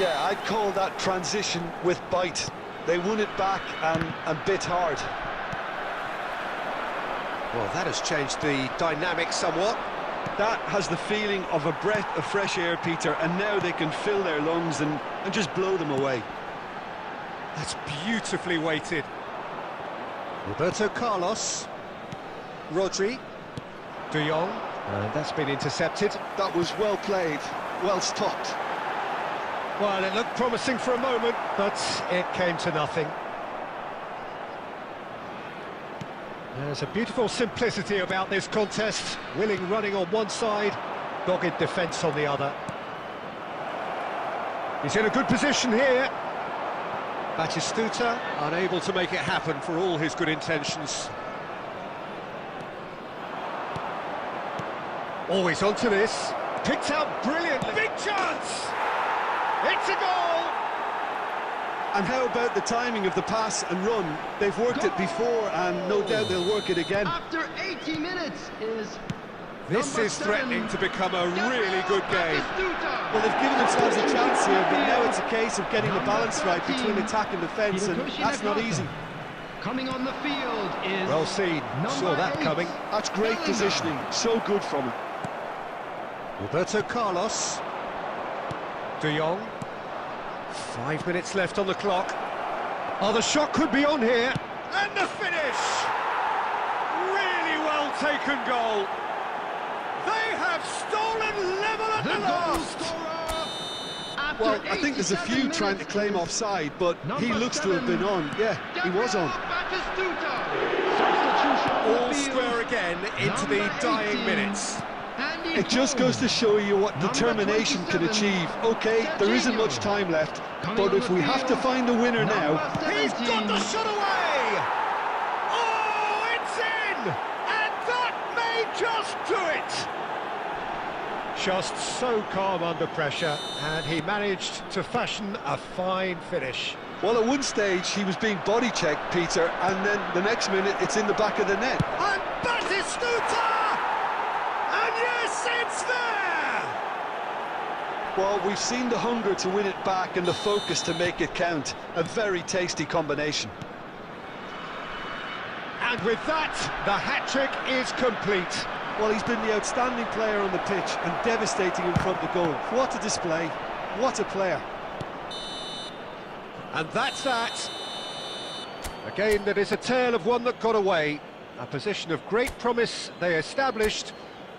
Yeah, I'd call that transition with bite. They won it back and bit hard. Well, that has changed the dynamic somewhat. That has the feeling of a breath of fresh air, Peter, and now they can fill their lungs and just blow them away. That's beautifully weighted. Roberto Carlos. Rodri. De Jong. And that's been intercepted. That was well played, well stopped. Well, it looked promising for a moment, but it came to nothing. There's a beautiful simplicity about this contest. Willing running on one side, dogged defence on the other. He's in a good position here. Batistuta unable to make it happen for all his good intentions. Always onto this. Picked out brilliantly. Big chance! It's a goal! And how about the timing of the pass and run? They've worked it before, and no doubt they'll work it again. After 80 minutes is This is threatening to become a really good game. Well, they've given themselves a chance here, but now it's a case of getting the balance right between attack and defence, and that's not easy. Coming on the field is Well seen, saw that coming. That's great positioning, so good from him. Roberto Carlos. De Jong. 5 minutes left on the clock. Oh, the shot could be on here. And the finish! Really well taken goal. They have stolen level at the last. Well, I think there's a few trying to claim offside, but he looks to have been on. Yeah, he was on. All square again into the dying minutes. It just goes to show you what determination can achieve. Okay, there isn't much time left, but if we have to find the winner now... He's got the shot away! Oh, it's in! And that may just do it! Just so calm under pressure, and he managed to fashion a fine finish. Well, at one stage he was being body-checked, Peter, and then the next minute it's in the back of the net. And Batistuta! And yes, it's there! Well, we've seen the hunger to win it back and the focus to make it count. A very tasty combination. And with that, the hat-trick is complete. Well, he's been the outstanding player on the pitch and devastating in front of goal. What a display, what a player. And that's that. A game that is a tale of one that got away. A position of great promise they established,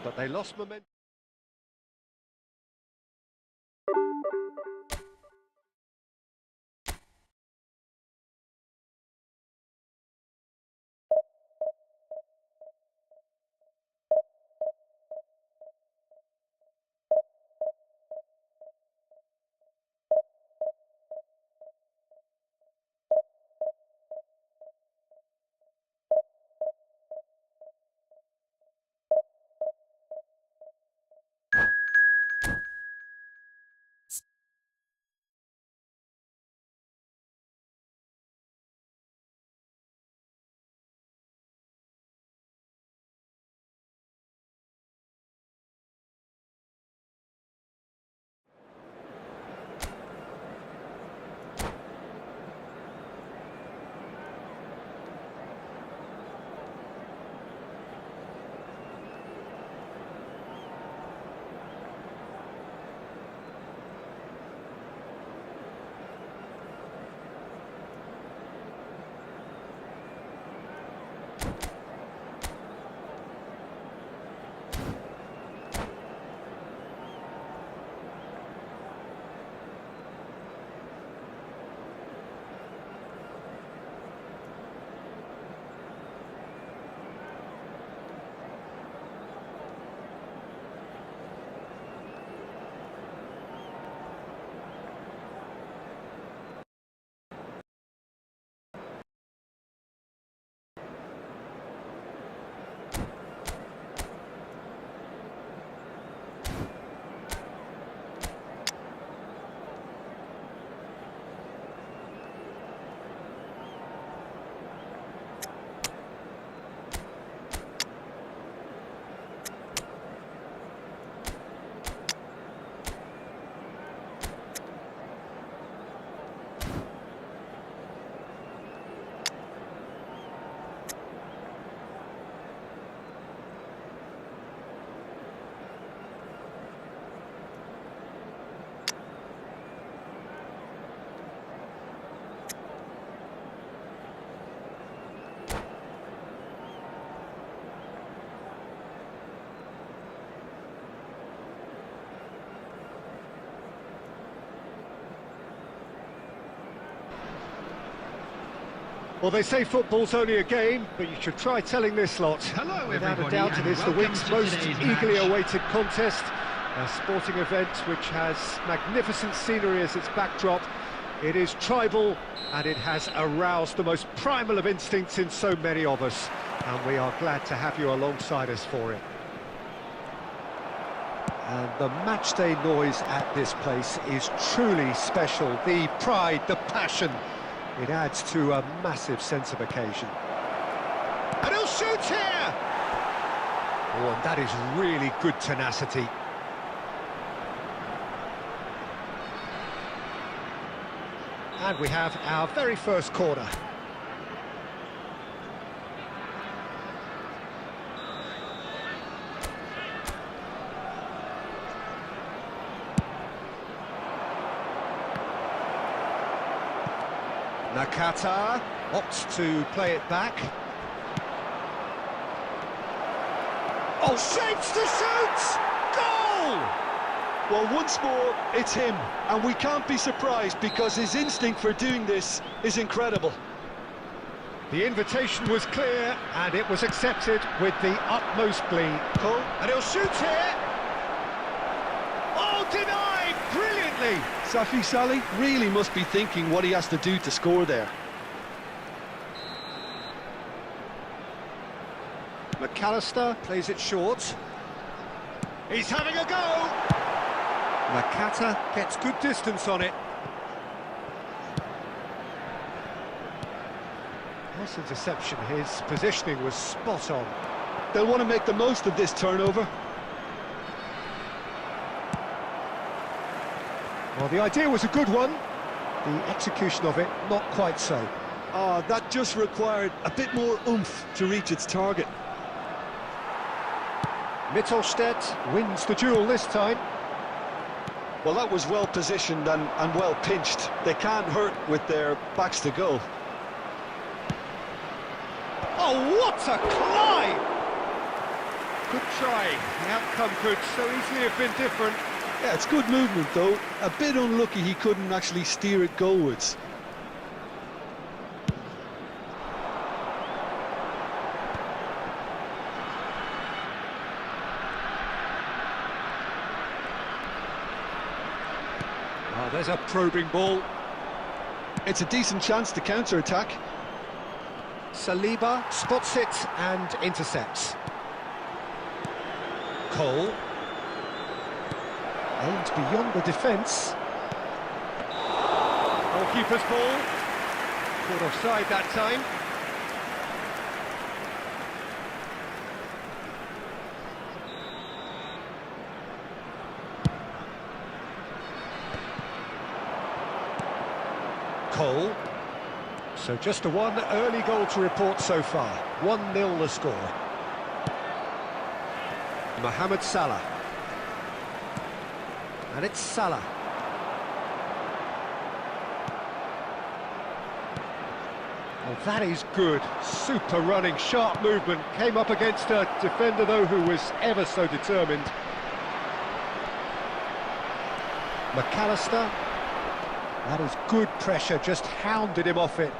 but they lost momentum. Well, they say football's only a game, but you should try telling this lot. Hello, Without a everybody, doubt, it and is the welcome week's to most today's eagerly match. awaited contest. A sporting event which has magnificent scenery as its backdrop. It is tribal, and it has aroused the most primal of instincts in so many of us. And we are glad to have you alongside us for it. And the matchday noise at this place is truly special. The pride, the passion, it adds to a massive sense of occasion. And he'll shoot here! Oh, and that is really good tenacity. And we have our very first corner. Nakata opts to play it back. Oh, shapes to shoot! Goal! Well, once more, it's him, and we can't be surprised because his instinct for doing this is incredible. The invitation was clear, and it was accepted with the utmost glee. Cole? And he'll shoot here! Oh, denied! Brilliantly! Safi Salih really must be thinking what he has to do to score there. McAllister plays it short. He's having a go! Nakata gets good distance on it. Nice interception, his positioning was spot on. They'll want to make the most of this turnover. Well, the idea was a good one. The execution of it, not quite so. That just required a bit more oomph to reach its target. Mittelstedt wins the duel this time. Well, that was well positioned and well pinched. They can't hurt with their backs to goal. Oh, what a climb! Good try. The outcome could so easily have been different. Yeah, it's good movement, though. A bit unlucky he couldn't actually steer it goalwards. Oh, there's a probing ball. It's a decent chance to counter-attack. Saliba spots it and intercepts. Cole. Aimed beyond the defence. Goalkeeper's ball. Caught offside that time. Cole. So just a one early goal to report so far. 1-0 the score. Mohamed Salah. And it's Salah. Oh, that is good. Super running, sharp movement. Came up against a defender, though, who was ever so determined. McAllister. That is good pressure, just hounded him off it.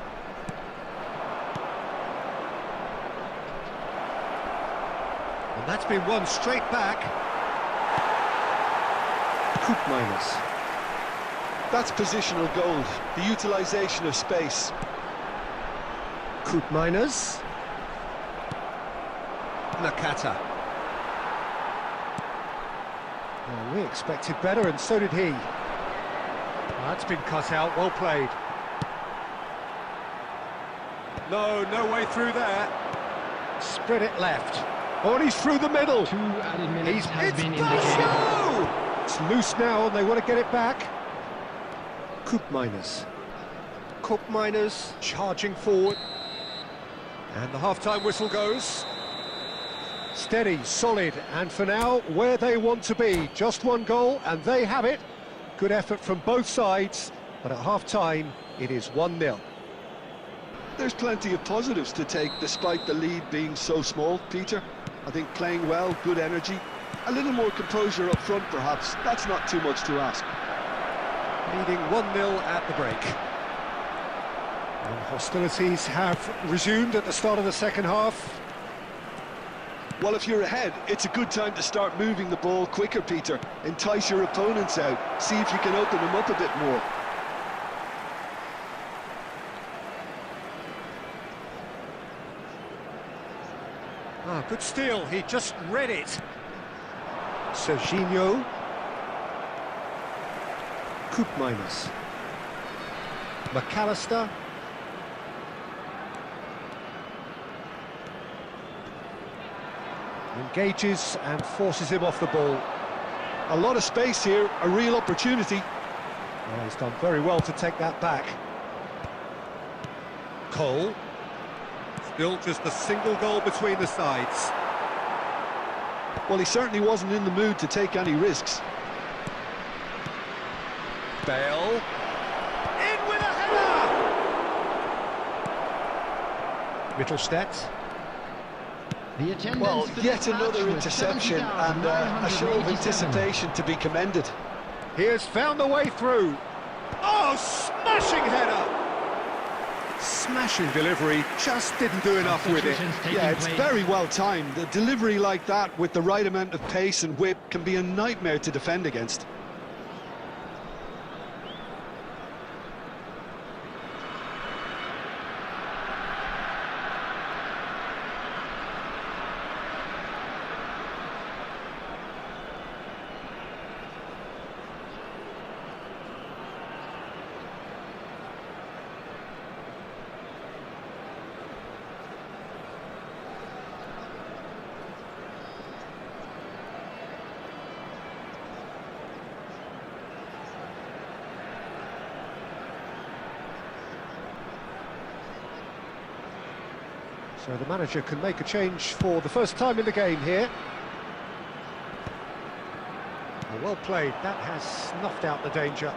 And that's been won straight back. Koopmeiners. That's positional gold, the utilisation of space. Koopmeiners. Nakata. Well, we expected better, and so did he. Well, that's been cut out, well played. No way through there. Spread it left. Oh, and he's through the middle. 2 added minutes has It's been indicated. Basho! It's loose now, and they want to get it back. Koopmeiners. Koopmeiners charging forward. And the half-time whistle goes. Steady, solid, and for now, where they want to be. Just one goal, and they have it. Good effort from both sides, but at half-time, it is 1-0. There's plenty of positives to take despite the lead being so small, Peter. I think playing well, good energy, a little more composure up front perhaps. That's not too much to ask. Leading 1-0 at the break. And hostilities have resumed at the start of the second half. Well, if you're ahead, it's a good time to start moving the ball quicker, Peter. Entice your opponents out. See if you can open them up a bit more. Ah, good steal, he just read it. Serginho. Koopmeiners. McAllister. Engages and forces him off the ball. A lot of space here, a real opportunity. Oh, he's done very well to take that back. Cole. Still just a single goal between the sides. Well, he certainly wasn't in the mood to take any risks. Bale. In with a header! Mittelstadt. The attendance Well, for yet this match another was interception and a show of 70,987. anticipation to be commended. He has found the way through. Oh, smashing header! Smashing delivery, just didn't do enough with it. Substitutions taking Yeah, it's place. very well timed. A delivery like that with the right amount of pace and whip can be a nightmare to defend against. So the manager can make a change for the first time in the game here. Oh, well played, that has snuffed out the danger.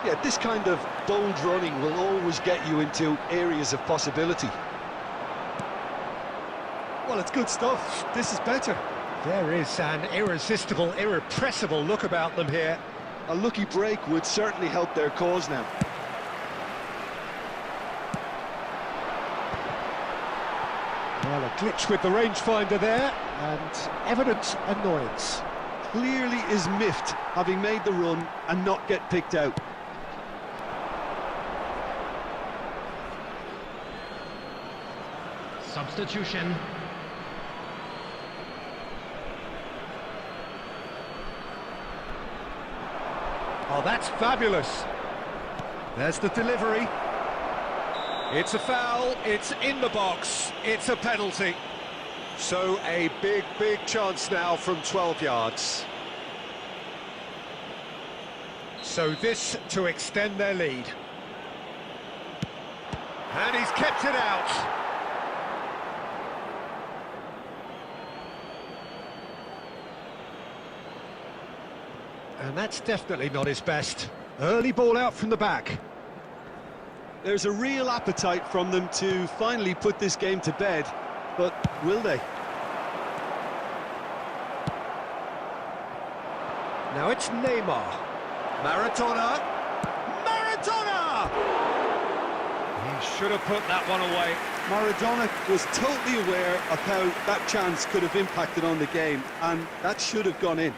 Yeah, this kind of bold running will always get you into areas of possibility. Well, it's good stuff. This is better. There is an irresistible, irrepressible look about them here. A lucky break would certainly help their cause now. Well, a glitch with the rangefinder there, and evident annoyance. Clearly is miffed, having made the run and not get picked out. Substitution. Oh, that's fabulous. There's the delivery. It's a foul, it's in the box, it's a penalty. So a big, big chance now from 12 yards. So this to extend their lead. And he's kept it out. And that's definitely not his best. Early ball out from the back. There's a real appetite from them to finally put this game to bed, but will they? Now it's Neymar. Maradona. Maradona! He should have put that one away. Maradona was totally aware of how that chance could have impacted on the game, and that should have gone in.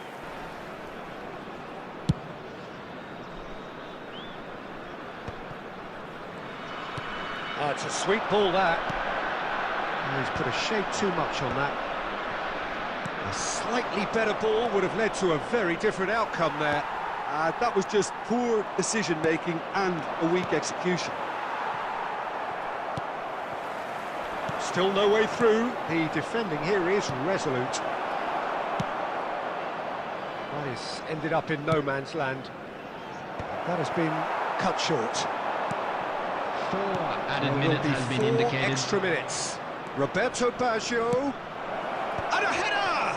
Oh, it's a sweet ball, that. Oh, he's put a shade too much on that. A slightly better ball would have led to a very different outcome there. That was just poor decision-making and a weak execution. Still no way through. The defending here is resolute. That has ended up in no man's land. That has been cut short. 4 added There will minutes be has been 4 indicated. extra minutes. Roberto Baggio. And a header!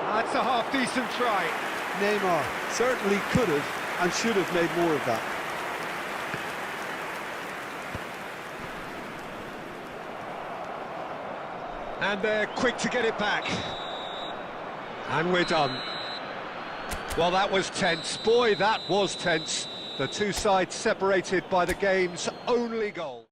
That's a half-decent try. Neymar certainly could have and should have made more of that. And they're quick to get it back. And we're done. Well, that was tense. Boy, that was tense. The two sides separated by the game's only goal.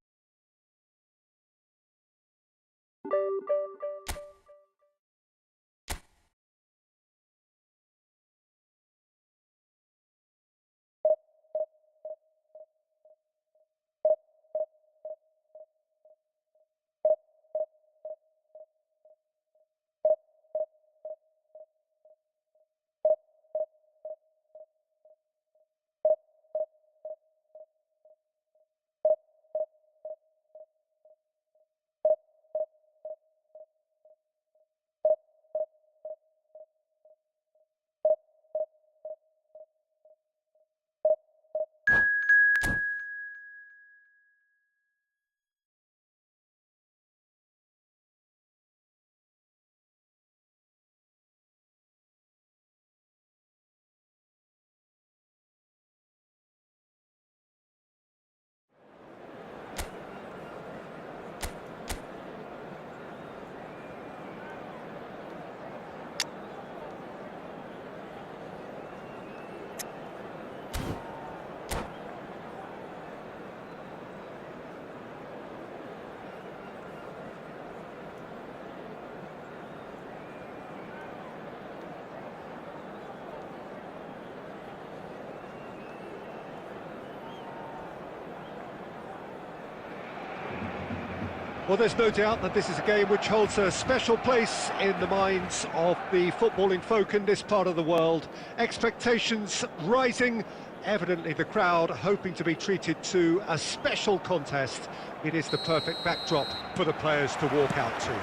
Well, there's no doubt that this is a game which holds a special place in the minds of the footballing folk in this part of the world. Expectations rising, evidently the crowd hoping to be treated to a special contest. It is the perfect backdrop for the players to walk out to.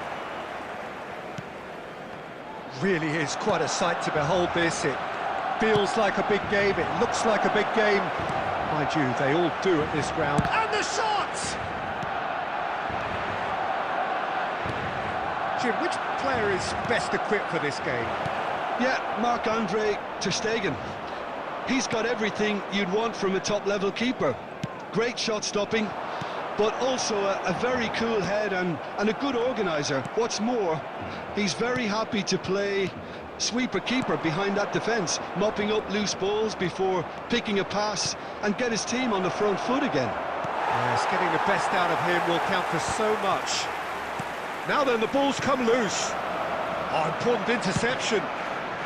Really is quite a sight to behold this. It feels like a big game, it looks like a big game. Mind you, they all do at this ground. And the shot! Jim, which player is best equipped for this game? Yeah, Marc-Andre ter Stegen. He's got everything you'd want from a top-level keeper. Great shot stopping, but also a very cool head and a good organiser. What's more, he's very happy to play sweeper-keeper behind that defence, mopping up loose balls before picking a pass and get his team on the front foot again. Yes, getting the best out of him will count for so much. Now then, the ball's come loose. Oh, important interception.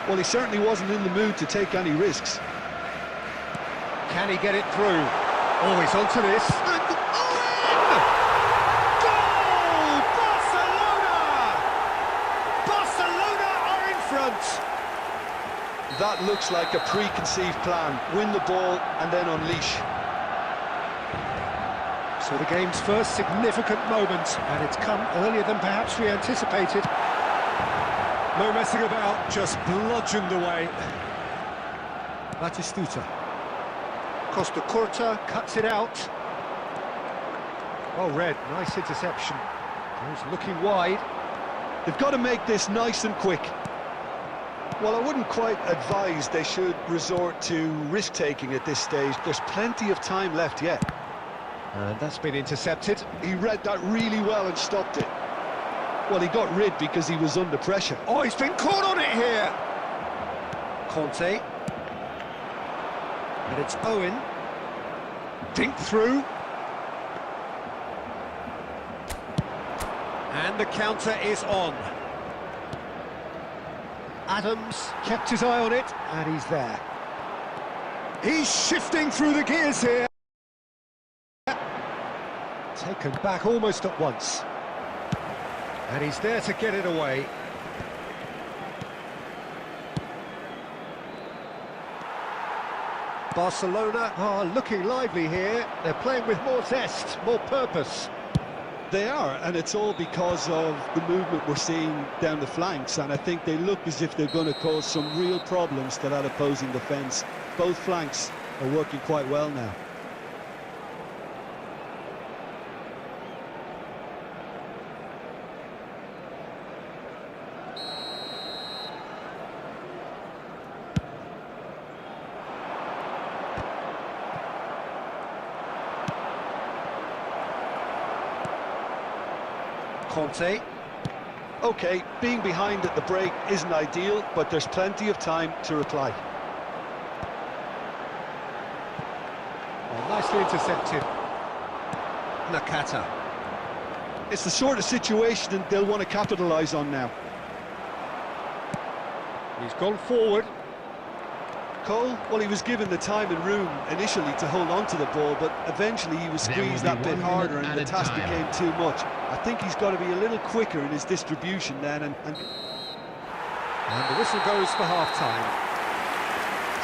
Well, he certainly wasn't in the mood to take any risks. Can he get it through? Oh, he's onto this. And Owen! Goal! Barcelona! Barcelona are in front. That looks like a preconceived plan. Win the ball and then unleash. So the game's first significant moment, and it's come earlier than perhaps we anticipated. No messing about, just bludgeoned away. Batistuta. Costa Curta cuts it out. Well read, nice interception. He's looking wide. They've got to make this nice and quick. Well, I wouldn't quite advise they should resort to risk-taking at this stage. There's plenty of time left yet. And that's been intercepted. He read that really well and stopped it. Well, he got rid because he was under pressure. Oh, he's been caught on it here! Conte. And it's Owen. Dink through. And the counter is on. Adams kept his eye on it, and he's there. He's shifting through the gears here. Taken back almost at once. And he's there to get it away. Barcelona are looking lively here. They're playing with more zest, more purpose. They are, and it's all because of the movement we're seeing down the flanks, and I think they look as if they're going to cause some real problems to that opposing defence. Both flanks are working quite well now. Conte. OK, being behind at the break isn't ideal, but there's plenty of time to reply. nicely intercepted. Nakata. It's the sort of situation they'll want to capitalise on now. He's gone forward. Cole, well, he was given the time and room initially to hold on to the ball, but eventually he was There will squeezed be that bit 1 harder minute and the added task time. became too much. I think he's got to be a little quicker in his distribution then. And And the whistle goes for half-time.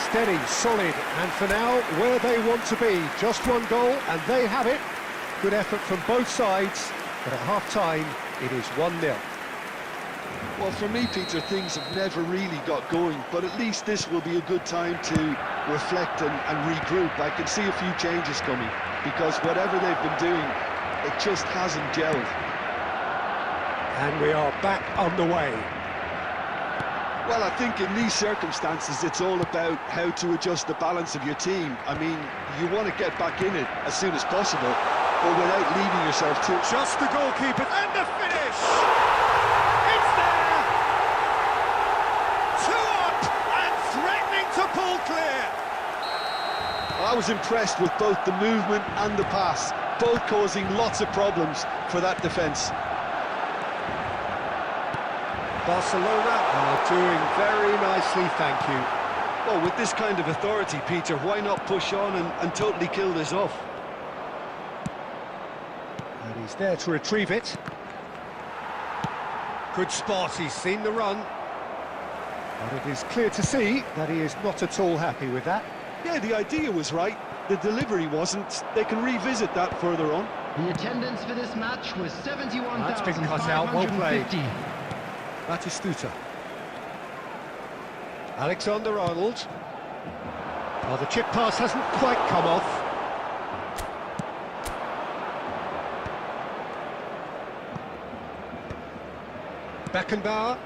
Steady, solid, and for now, where they want to be. Just one goal, and they have it. Good effort from both sides, but at half-time, it is 1-0. well, for me, Peter, things have never really got going, but at least this will be a good time to reflect and regroup. I can see a few changes coming, because whatever they've been doing, it just hasn't gelled. And we are back on the way. Well, I think in these circumstances, it's all about how to adjust the balance of your team. I mean, you want to get back in it as soon as possible, but without leaving yourself too... Just the goalkeeper, and the finish! It's there! 2 up, and threatening to pull clear! I was impressed with both the movement and the pass, both causing lots of problems for that defence. Barcelona are doing very nicely, thank you. Well, with this kind of authority, Peter, why not push on and totally kill this off? And he's there to retrieve it. Good spot, he's seen the run. But it is clear to see that he is not at all happy with that. Yeah, the idea was right, the delivery wasn't. They can revisit that further on. The attendance for this match was That's been cut out, well played. 71,550. Batistuta. Alexander-Arnold. Well, the chip pass hasn't quite come off. Beckenbauer.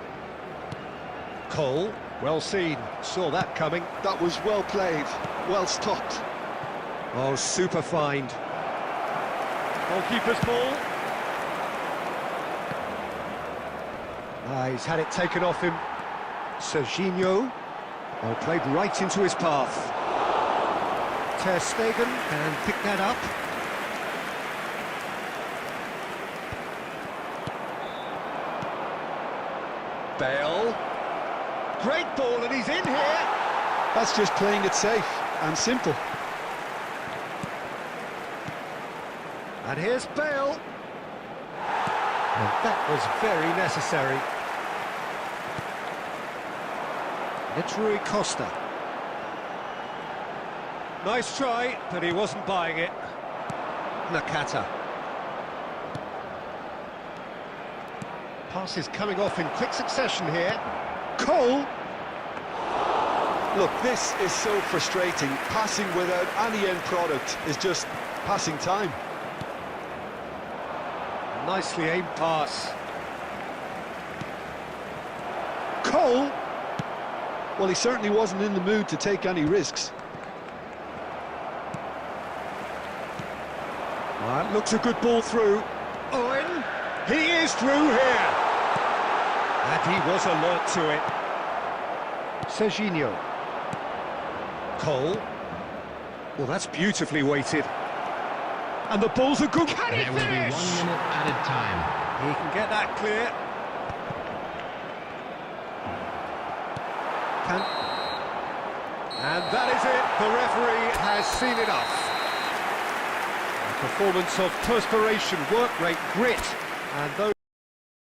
Cole, well seen, saw that coming. That was well played, well stopped. Oh, super find. Goalkeeper's ball. He's had it taken off him. Serginho. Well, played right into his path. Ter Stegen can pick that up. Bale. Great ball, and he's in here. That's just playing it safe and simple. And here's Bale. And that was very necessary. It's Rui Costa. Nice try, but he wasn't buying it. Nakata. Passes coming off in quick succession here. Cole. Look, this is so frustrating. Passing without any end product is just passing time. Nicely aimed pass. Cole. Well, he certainly wasn't in the mood to take any risks. That looks a good ball through. Owen. He is through here. And he was alert to it. Serginho. Cole. Well, that's beautifully weighted. And the ball's a good... Can he There will be 1 finish? minute added time. He can get that clear. And that is it. The referee has seen enough. A performance of perspiration, work rate, grit, and those